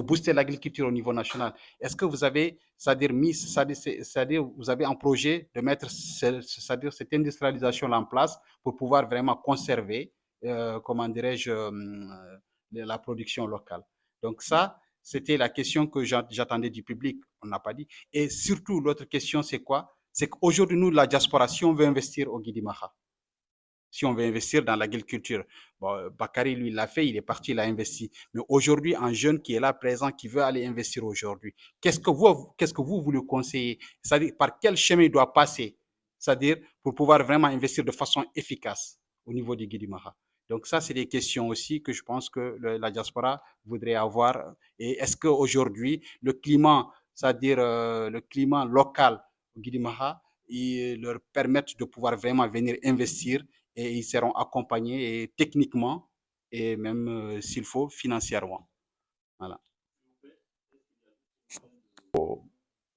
booster l'agriculture au niveau national. Est-ce que vous avez, c'est-à-dire vous avez un projet de mettre c'est-à-dire cette industrialisation en place pour pouvoir vraiment conserver, comment dirais-je, la production locale. Donc ça, c'était la question que j'attendais du public, on n'a pas dit. Et surtout, l'autre question, c'est quoi? C'est qu'aujourd'hui, nous, la diaspora, si on veut investir au Guidimaha, si on veut investir dans l'agriculture. Bon, Bakary, lui, il l'a fait, il est parti, il a investi. Mais aujourd'hui, un jeune qui est là présent, qui veut aller investir aujourd'hui, qu'est-ce que vous lui conseillez? C'est-à-dire, par quel chemin il doit passer? C'est-à-dire, pour pouvoir vraiment investir de façon efficace au niveau du Guidimara. Donc ça, c'est des questions aussi que je pense que la diaspora voudrait avoir. Et est-ce qu'aujourd'hui, le climat, c'est-à-dire le climat local au Guidimara, il leur permet de pouvoir vraiment venir investir et ils seront accompagnés et techniquement et même, s'il faut, financièrement. Voilà.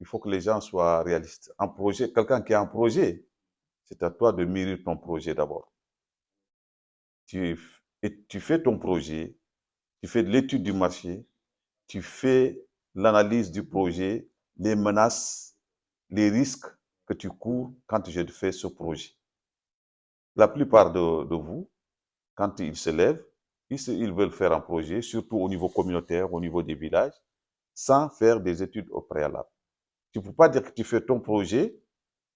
Il faut que les gens soient réalistes. Un projet, quelqu'un qui a un projet, c'est à toi de mûrir ton projet d'abord. Tu fais ton projet, tu fais de l'étude du marché, tu fais l'analyse du projet, les menaces, les risques que tu cours quand je fais ce projet. La plupart de vous, quand ils se lèvent, ils veulent faire un projet, surtout au niveau communautaire, au niveau des villages, sans faire des études au préalable. Tu ne peux pas dire que tu fais ton projet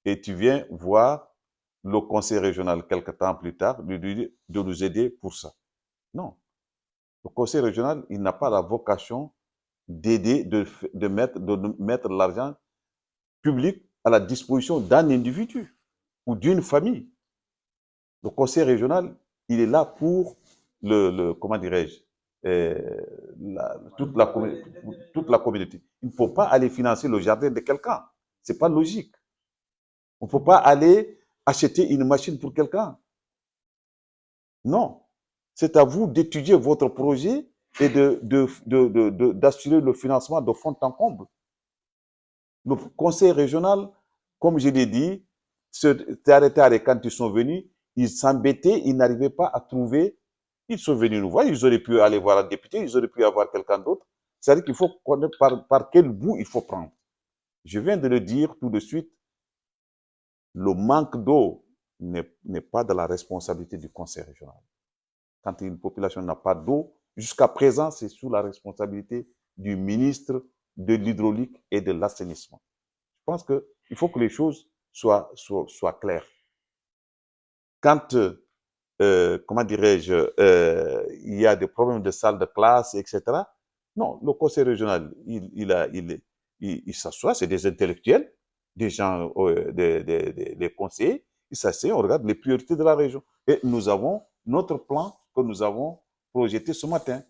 et tu viens voir le conseil régional quelque temps plus tard de nous aider pour ça. Non. Le conseil régional, il n'a pas la vocation d'aider, de mettre l'argent public à la disposition d'un individu ou d'une famille. Le conseil régional, il est là pour comment dirais-je, toute la communauté. Il ne faut pas aller financer le jardin de quelqu'un. Ce n'est pas logique. On ne peut pas aller acheter une machine pour quelqu'un. Non. C'est à vous d'étudier votre projet et d'assurer le financement de fond en comble. Le conseil régional, comme je l'ai dit, quand ils sont venus, ils s'embêtaient, ils n'arrivaient pas à trouver. Ils sont venus nous voir, ils auraient pu aller voir un député, ils auraient pu avoir quelqu'un d'autre. C'est-à-dire qu'il faut connaître par quel bout il faut prendre. Je viens de le dire tout de suite, le manque d'eau n'est pas de la responsabilité du conseil régional. Quand une population n'a pas d'eau, jusqu'à présent, c'est sous la responsabilité du ministre de l'hydraulique et de l'assainissement. Je pense qu'il faut que les choses soient claires. Quand, comment dirais-je, il y a des problèmes de salle de classe, etc., non, le conseil régional, il s'assoit, c'est des intellectuels, des gens, des conseillers, ils s'asseyent, on regarde les priorités de la région. Et nous avons notre plan que nous avons projeté ce matin.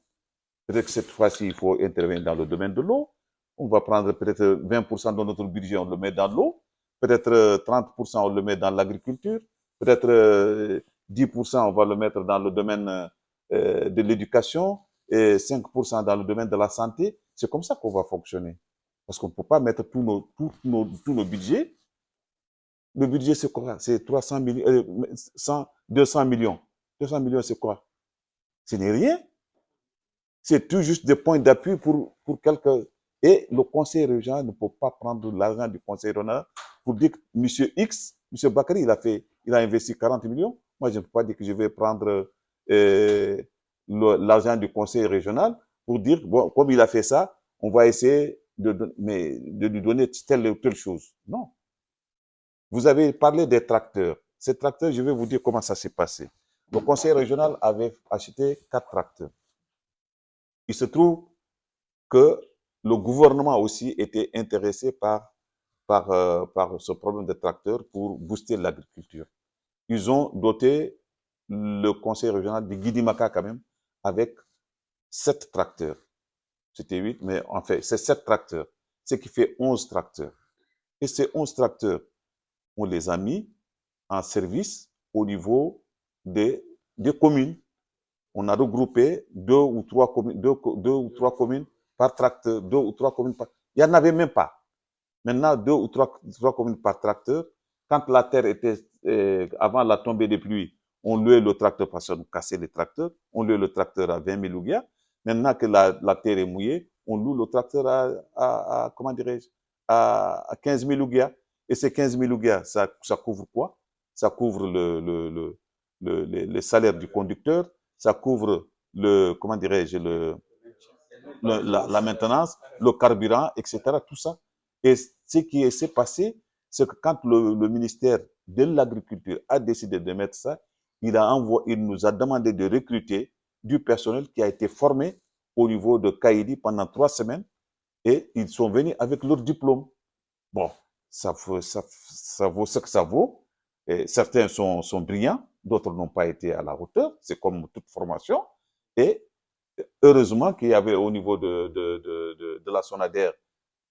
Peut-être que cette fois-ci, il faut intervenir dans le domaine de l'eau. On va prendre peut-être 20% de notre budget, on le met dans l'eau. Peut-être 30%, on le met dans l'agriculture. Peut-être 10%, on va le mettre dans le domaine de l'éducation et 5% dans le domaine de la santé. C'est comme ça qu'on va fonctionner. Parce qu'on ne peut pas mettre tous nos budgets. Le budget, c'est quoi? C'est 200 millions. 200 millions, c'est quoi? Ce n'est rien. C'est tout juste des points d'appui pour quelques... Et le conseil régional ne peut pas prendre l'argent du conseil régional pour dire que M. X, M. Bakary, il a investi 40 millions. Moi, je ne peux pas dire que je vais prendre l'argent du conseil régional pour dire, bon, comme il a fait ça, on va essayer de lui donner telle ou telle chose. Non. Vous avez parlé des tracteurs. Ces tracteurs, je vais vous dire comment ça s'est passé. Le conseil régional avait acheté 4 tracteurs. Il se trouve que le gouvernement aussi était intéressé par ce problème de tracteurs pour booster l'agriculture. Ils ont doté le conseil régional de Guidimaka quand même avec 7 tracteurs. C'était 8, mais en fait, c'est 7 tracteurs, ce qui fait 11 tracteurs. Et ces 11 tracteurs, on les a mis en service au niveau des communes. On a regroupé 2 ou 3 communes par tracteur, 2 ou 3 communes par... Il n'y en avait même pas. Maintenant, 2 ou 3 communes par tracteur. Quand la terre était, avant la tombée des pluies, on louait le tracteur parce qu'on cassait les tracteurs. On louait le tracteur à 20 000 ouguias. Maintenant que la terre est mouillée, on loue le tracteur à comment dirais-je, à 15 000 ouguias. Et ces 15 000 ouguias, ça couvre quoi? Ça couvre le salaire du conducteur, ça couvre comment dirais-je, la maintenance, le carburant, etc. Tout ça. Et ce qui s'est passé, c'est que quand le ministère de l'Agriculture a décidé de mettre ça, il nous a demandé de recruter du personnel qui a été formé au niveau de Kaïdi pendant 3 semaines et ils sont venus avec leur diplôme. Bon, ça vaut ce que ça vaut. Et certains sont brillants, d'autres n'ont pas été à la hauteur. C'est comme toute formation. Et heureusement qu'il y avait au niveau de la SONADER,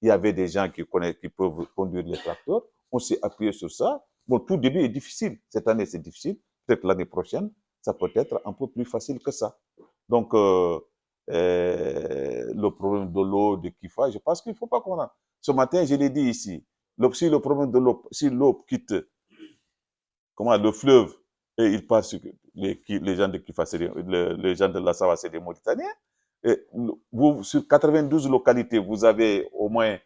il y avait des gens qui peuvent conduire les tracteurs. On s'est appuyé sur ça. Bon, tout début est difficile. Cette année, c'est difficile peut-être l'année prochaine, ça peut être un peu plus facile que ça. Donc, le problème de l'eau, de Kifa, je pense qu'il ne faut pas qu'on a. Ce matin, je l'ai dit ici, si le problème de l'eau, si l'eau quitte le fleuve et il part sur les gens de Kifa, les gens de la Sava, c'est des Mauritaniens. Et vous, sur 92 localités, vous avez au moins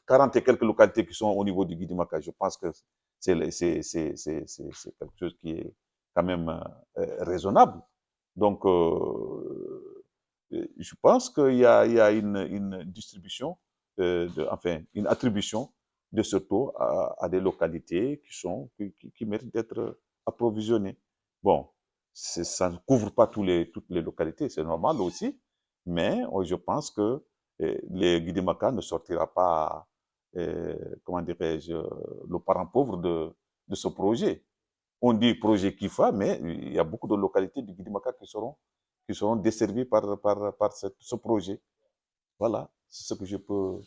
40 et quelques localités qui sont au niveau du Guidimaka. Je pense que c'est quelque chose qui est quand même raisonnable. Donc, je pense qu'il y a une distribution, enfin, une attribution de ce taux à des localités qui méritent d'être approvisionnées. Bon, ça ne couvre pas toutes les localités, c'est normal aussi, mais je pense que les Guidimaka ne sortira pas, comment dirais-je, le parent pauvre de ce projet. On dit projet Kifa, mais il y a beaucoup de localités du Guidimaka qui seront desservies par ce projet. Voilà, c'est ce que je peux...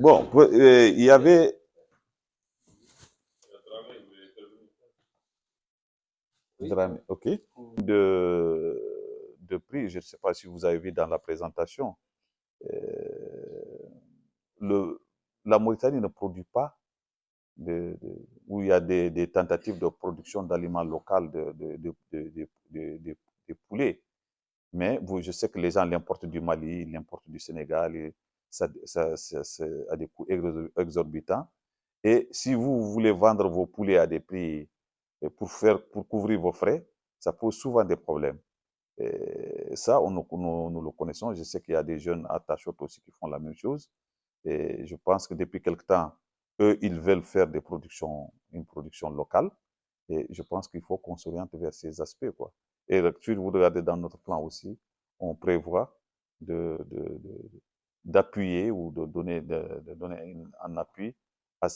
Bon, il y avait... Ok. De prix, je ne sais pas si vous avez vu dans la présentation, la Mauritanie ne produit pas, où il y a des tentatives de production d'aliments locaux de poulets. Mais je sais que les gens l'importent du Mali, l'importent du Sénégal, et ça a des coûts exorbitants. Et si vous voulez vendre vos poulets à des prix pour couvrir vos frais, ça pose souvent des problèmes. Et ça, nous le connaissons. Je sais qu'il y a des jeunes à Tachot aussi qui font la même chose. Et je pense que depuis quelque temps, eux, ils veulent faire une production locale. Et je pense qu'il faut qu'on s'oriente vers ces aspects, quoi. Et si vous regardez dans notre plan aussi, on prévoit d'appuyer ou de donner un appui à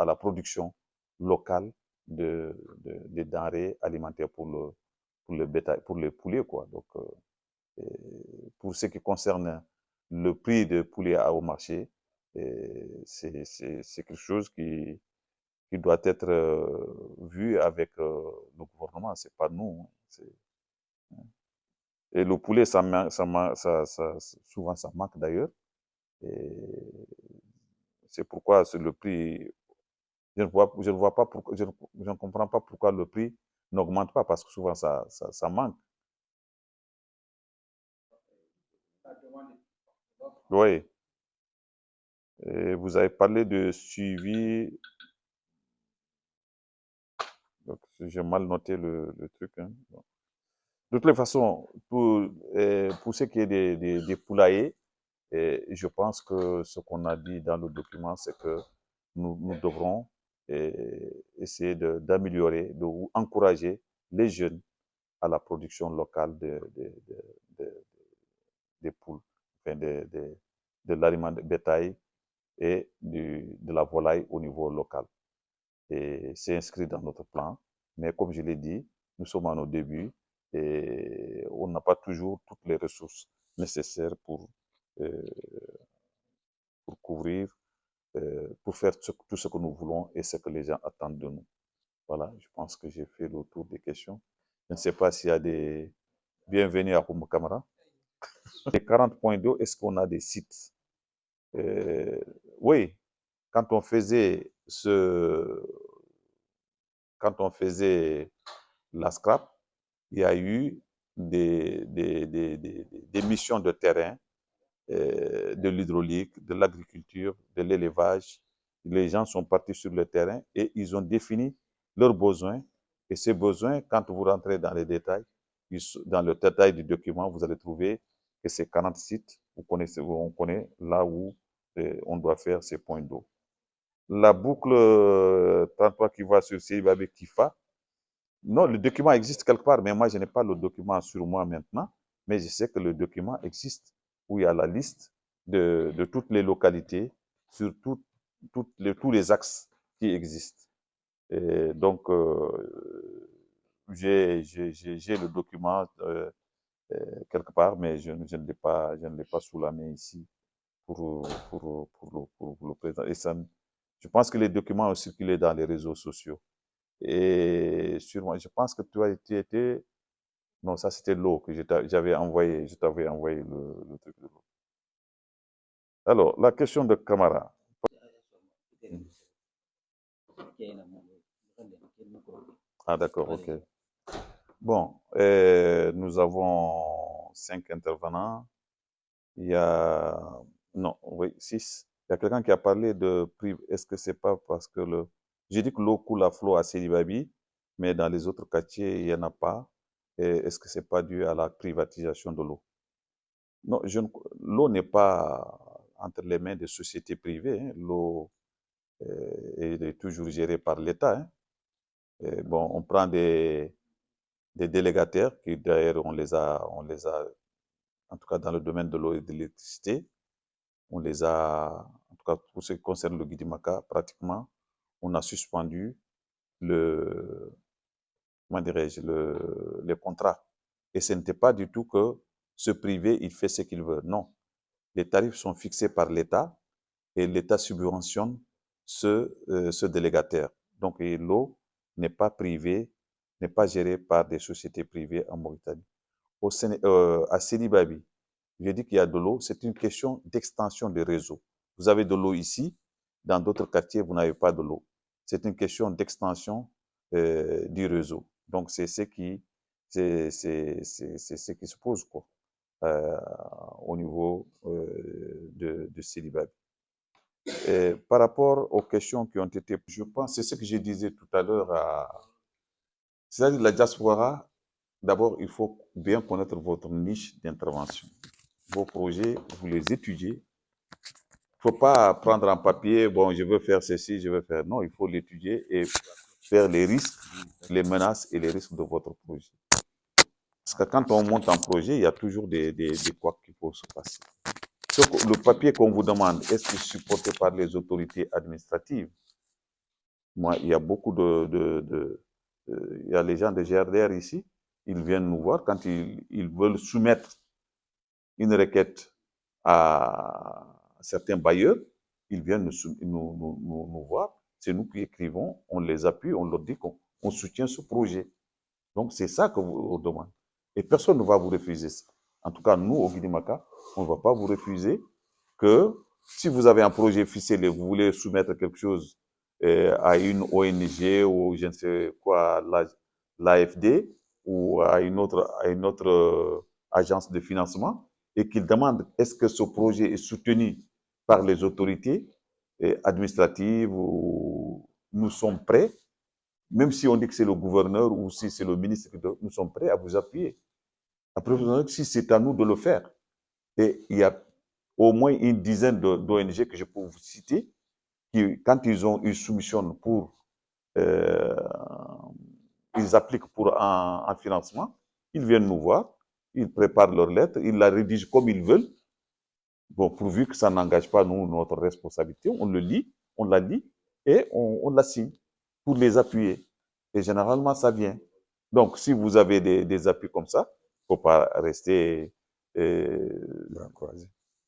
la production locale des denrées alimentaires pour le bétail, pour les poulets, quoi. Donc, pour ce qui concerne le prix de poulet au marché, c'est quelque chose qui doit être vu avec le gouvernement, c'est pas nous. Et le poulet, souvent ça manque d'ailleurs. Et c'est pourquoi le prix, je ne comprends pas pourquoi le prix n'augmente pas, parce que souvent ça manque. Oui. Et vous avez parlé de suivi. Donc, j'ai mal noté le truc. Hein. De toutes les façons, pour ce qui est des poulaillers, je pense que ce qu'on a dit dans le document, c'est que nous devrons essayer d'améliorer, d'encourager les jeunes à la production locale des poules, enfin de l'aliment de bétail et de la volaille au niveau local. Et c'est inscrit dans notre plan. Mais comme je l'ai dit, nous sommes à nos débuts et on n'a pas toujours toutes les ressources nécessaires pour couvrir, pour faire tout ce que nous voulons et ce que les gens attendent de nous. Voilà, je pense que j'ai fait le tour des questions. Je ne sais pas s'il y a des... Bienvenue à Houmou Camara. Les 40 points d'eau, est-ce qu'on a des sites? Oui, quand on faisait la scrap, il y a eu des missions de terrain, de l'hydraulique, de l'agriculture, de l'élevage. Les gens sont partis sur le terrain et ils ont défini leurs besoins. Et ces besoins, quand vous rentrez dans les détails, dans le détail du document, vous allez trouver que c'est 40 sites. On connaît là où on doit faire ces points d'eau. La boucle 33 qui va sur Silibabe Kifa, non, le document existe quelque part, mais moi, je n'ai pas le document sur moi maintenant, mais je sais que le document existe, où il y a la liste de toutes les localités, sur tous les axes qui existent. Et donc, j'ai le document quelque part, mais je ne l'ai pas sous la main ici pour le présenter. Et je pense que les documents ont circulé dans les réseaux sociaux. Et sûrement, je pense que tu étais... Non, ça c'était l'eau que j'avais envoyé, je t'avais envoyé le truc de l'eau. Alors, la question de Camara. Ah d'accord, ok. Bon, nous avons 5 intervenants. Il y a... Non, oui, 6. Il y a quelqu'un qui a parlé de prix. Est-ce que c'est pas parce que le... J'ai dit que l'eau coule à flot à Selibabi, mais dans les autres quartiers, il n'y en a pas. Et est-ce que c'est pas dû à la privatisation de l'eau? Non, l'eau n'est pas entre les mains des sociétés privées, hein. L'eau est toujours gérée par l'État, hein. Et bon, on prend des délégataires qui d'ailleurs on les a, en tout cas dans le domaine de l'eau et de l'électricité, on les a, en tout cas pour ce qui concerne le Guidimaka, pratiquement, on a suspendu comment dirais-je, les contrats. Et ce n'était pas du tout que ce privé, il fait ce qu'il veut. Non. Les tarifs sont fixés par l'État et l'État subventionne ce délégataire. Donc, l'eau n'est pas privée, n'est pas gérée par des sociétés privées en Mauritanie. À Selibabi, je dis qu'il y a de l'eau, c'est une question d'extension des réseaux. Vous avez de l'eau ici, dans d'autres quartiers, vous n'avez pas de l'eau. C'est une question d'extension du réseau. Donc, c'est ce qui se pose, quoi, au niveau de Selibabi. Par rapport aux questions qui ont été, je pense, c'est ce que je disais tout à l'heure, c'est-à-dire la diaspora, d'abord, il faut bien connaître votre niche d'intervention. Vos projets, vous les étudiez. Il ne faut pas prendre en papier, bon, je veux faire ceci, je veux faire... Non, il faut l'étudier et faire les risques, les menaces et les risques de votre projet. Parce que quand on monte un projet, il y a toujours des couacs qui peuvent se passer. Donc, le papier qu'on vous demande, est-ce qu'il est supporté par les autorités administratives? Moi, il y a beaucoup il y a les gens de GRDR ici, ils viennent nous voir quand ils veulent soumettre une requête à certains bailleurs, ils viennent nous voir, c'est nous qui écrivons, on les appuie, on leur dit qu'on soutient ce projet. Donc, c'est ça que vous demandez. Et personne ne va vous refuser ça. En tout cas, nous, au Guidimaka, on ne va pas vous refuser que si vous avez un projet ficelé, vous voulez soumettre quelque chose à une ONG ou je ne sais quoi, l'AFD ou à une autre agence de financement et qu'ils demandent est-ce que ce projet est soutenu par les autorités administratives ou nous sommes prêts, même si on dit que c'est le gouverneur ou si c'est le ministre, nous sommes prêts à vous appuyer. Après, si c'est à nous de le faire. Et il y a au moins une dizaine d'ONG que je peux vous citer, qui, quand ils ont une soumission pour, ils appliquent pour un financement, ils viennent nous voir, ils préparent leur lettre, ils la rédigent comme ils veulent. Bon, pourvu que ça n'engage pas nous, notre responsabilité, on le lit, on la lit et on la signe pour les appuyer. Et généralement, ça vient. Donc, si vous avez des appuis comme ça, il ne faut pas rester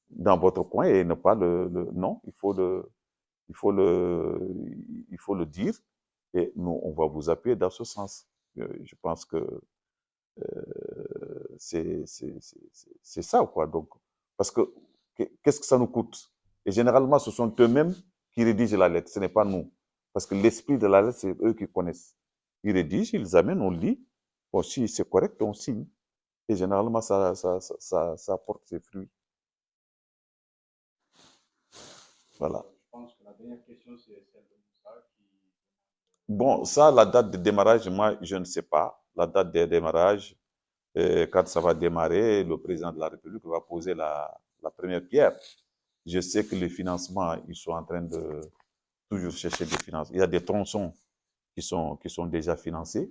dans votre coin et ne pas non, il faut le dire et nous, on va vous appuyer dans ce sens. Je pense que c'est ça, quoi. Donc, parce que qu'est-ce que ça nous coûte? Et généralement, ce sont eux-mêmes qui rédigent la lettre, ce n'est pas nous. Parce que l'esprit de la lettre, c'est eux qui connaissent. Ils rédigent, ils amènent, on lit. Bon, si c'est correct, on signe. Et généralement, ça apporte ses fruits. Voilà. Je pense que la dernière question, c'est celle de Moussa qui... Bon, ça, la date de démarrage, moi, je ne sais pas. La date de démarrage, quand ça va démarrer, le président de la République va poser la première pierre. Je sais que les financements, ils sont en train de toujours chercher des financements. Il y a des tronçons qui sont déjà financés.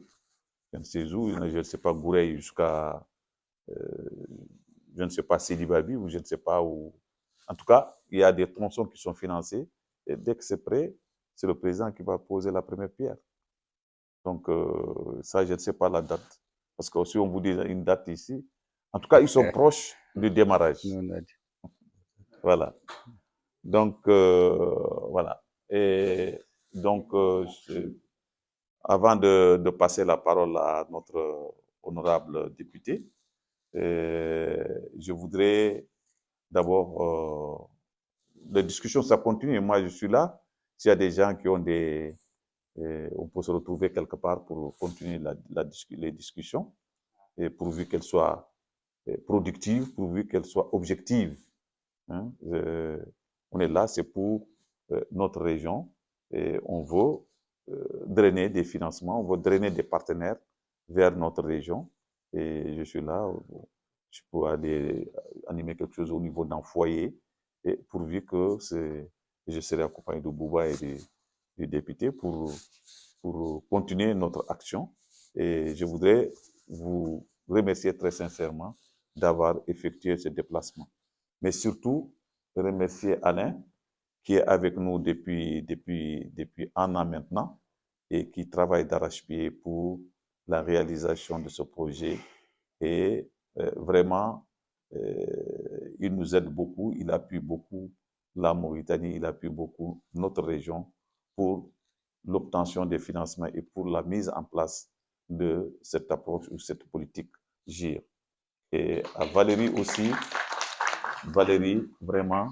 Je ne sais où, je ne sais pas, Goureil jusqu'à, je ne sais pas, Selibabi ou je ne sais pas où. En tout cas, il y a des tronçons qui sont financés. Et dès que c'est prêt, c'est le président qui va poser la première pierre. Donc, ça, je ne sais pas la date. Parce que si on vous dit une date ici, en tout cas, ils sont proches du démarrage. Voilà. Donc, voilà. Et donc, avant de passer la parole à notre honorable député, je voudrais d'abord, les discussions, ça continue. Moi, je suis là. S'il y a des gens qui ont on peut se retrouver quelque part pour continuer les discussions, et pourvu qu'elles soient productives, pourvu qu'elles soient objectives. Hein. On est là, c'est pour notre région, et on veut drainer des financements, on veut drainer des partenaires vers notre région. Et je suis là, je peux aller animer quelque chose au niveau d'un foyer, et pourvu que je serai accompagné de Bouba et du député pour continuer notre action. Et je voudrais vous remercier très sincèrement d'avoir effectué ce déplacement. Mais surtout, remercier Alain, qui est avec nous depuis 1 an maintenant et qui travaille d'arrache-pied pour la réalisation de ce projet. Et vraiment, il nous aide beaucoup, il appuie beaucoup la Mauritanie, il appuie beaucoup notre région pour l'obtention des financements et pour la mise en place de cette approche ou cette politique GIR. Et à Valérie aussi, Valérie, vraiment,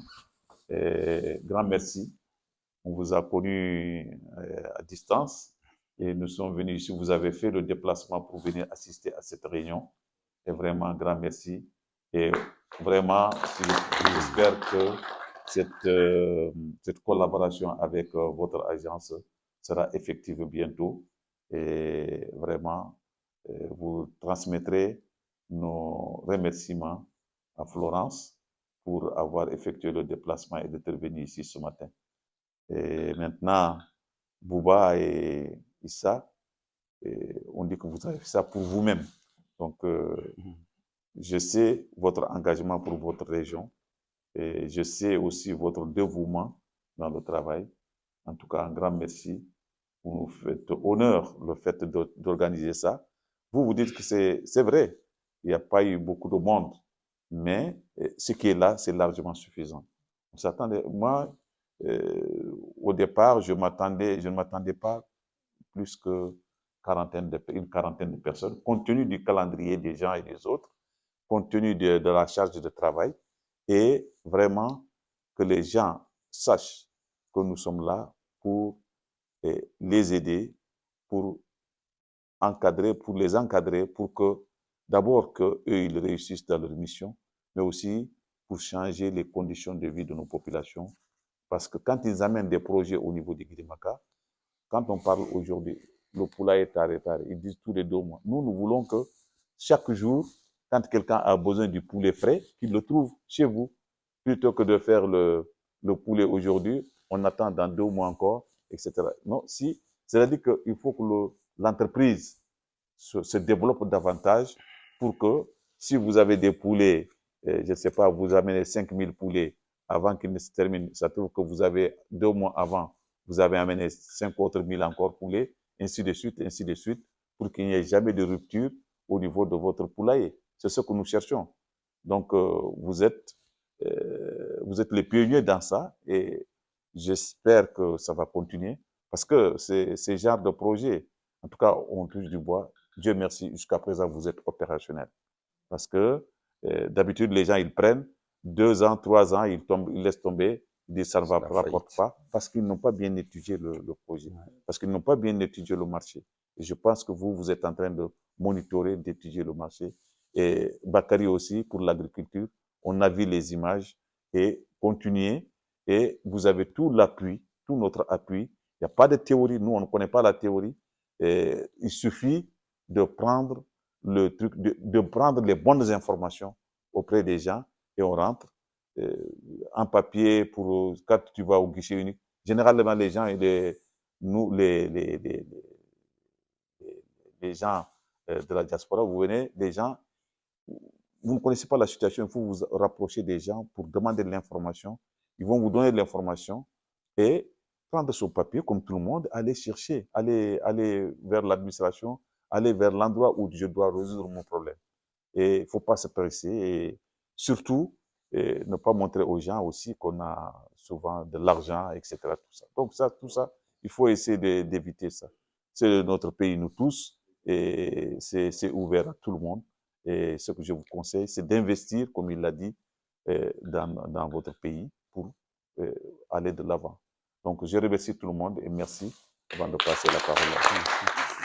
grand merci. On vous a connu à distance et nous sommes venus ici. Vous avez fait le déplacement pour venir assister à cette réunion. Et vraiment, grand merci. Et vraiment, j'espère que cette collaboration avec votre agence sera effective bientôt. Et vraiment, vous transmettrez nos remerciements à Florence pour avoir effectué le déplacement et d'être venu ici ce matin. Et maintenant, Bouba et Issa, on dit que vous avez fait ça pour vous-même. Donc, je sais votre engagement pour votre région et je sais aussi votre dévouement dans le travail. En tout cas, un grand merci. Vous nous faites honneur le fait d'organiser ça. Vous dites que c'est vrai, il n'y a pas eu beaucoup de monde, mais ce qui est là, c'est largement suffisant. On s'attendait, moi, au départ, je ne m'attendais pas plus que une quarantaine de personnes, compte tenu du calendrier des gens et des autres, compte tenu de la charge de travail, et vraiment que les gens sachent que nous sommes là pour les aider, pour les encadrer, pour que d'abord qu'eux, ils réussissent dans leur mission, mais aussi pour changer les conditions de vie de nos populations. Parce que quand ils amènent des projets au niveau du Guidimaka, quand on parle aujourd'hui, le poulailler tare, ils disent tous les 2 mois. Nous voulons que chaque jour, quand quelqu'un a besoin du poulet frais, qu'il le trouve chez vous. Plutôt que de faire le poulet aujourd'hui, on attend dans 2 mois encore, etc. Non, c'est-à-dire qu'il faut que l'entreprise se développe davantage pour que si vous avez des poulets, je ne sais pas, vous amenez 5000 poulets avant qu'ils ne se terminent, ça trouve que vous avez 2 mois avant, vous avez amené 5 autres 1000 encore poulets, ainsi de suite, pour qu'il n'y ait jamais de rupture au niveau de votre poulailler. C'est ce que nous cherchons. Donc, vous êtes les pionniers dans ça et j'espère que ça va continuer parce que ces genres de projets, en tout cas, on touche du bois. Dieu merci, jusqu'à présent, vous êtes opérationnel. Parce que d'habitude, les gens, ils prennent 2 ans, 3 ans, ils laissent tomber, ils disent ça ne rapporte pas parce qu'ils n'ont pas bien étudié le projet, parce qu'ils n'ont pas bien étudié le marché. Et je pense que vous êtes en train de monitorer, d'étudier le marché. Et Bakary aussi, pour l'agriculture, on a vu les images et continuez. Et vous avez tout l'appui, tout notre appui. Il n'y a pas de théorie. Nous, on ne connaît pas la théorie. Et il suffit de prendre le truc, de prendre les bonnes informations auprès des gens et on rentre en papier pour quand tu vas au guichet unique. Généralement, les gens, les gens de la diaspora, vous venez, les gens, vous ne connaissez pas la situation, il faut vous rapprocher des gens pour demander de l'information. Ils vont vous donner de l'information et prendre ce papier comme tout le monde, aller chercher, aller vers l'administration, aller vers l'endroit où je dois résoudre mon problème. Et il ne faut pas se presser et surtout ne pas montrer aux gens aussi qu'on a souvent de l'argent, etc. Tout ça. Donc tout ça, il faut essayer d'éviter ça. C'est notre pays, nous tous, et c'est ouvert à tout le monde. Et ce que je vous conseille, c'est d'investir, comme il l'a dit, dans votre pays pour aller de l'avant. Donc, je remercie tout le monde et merci avant de passer la parole à vous.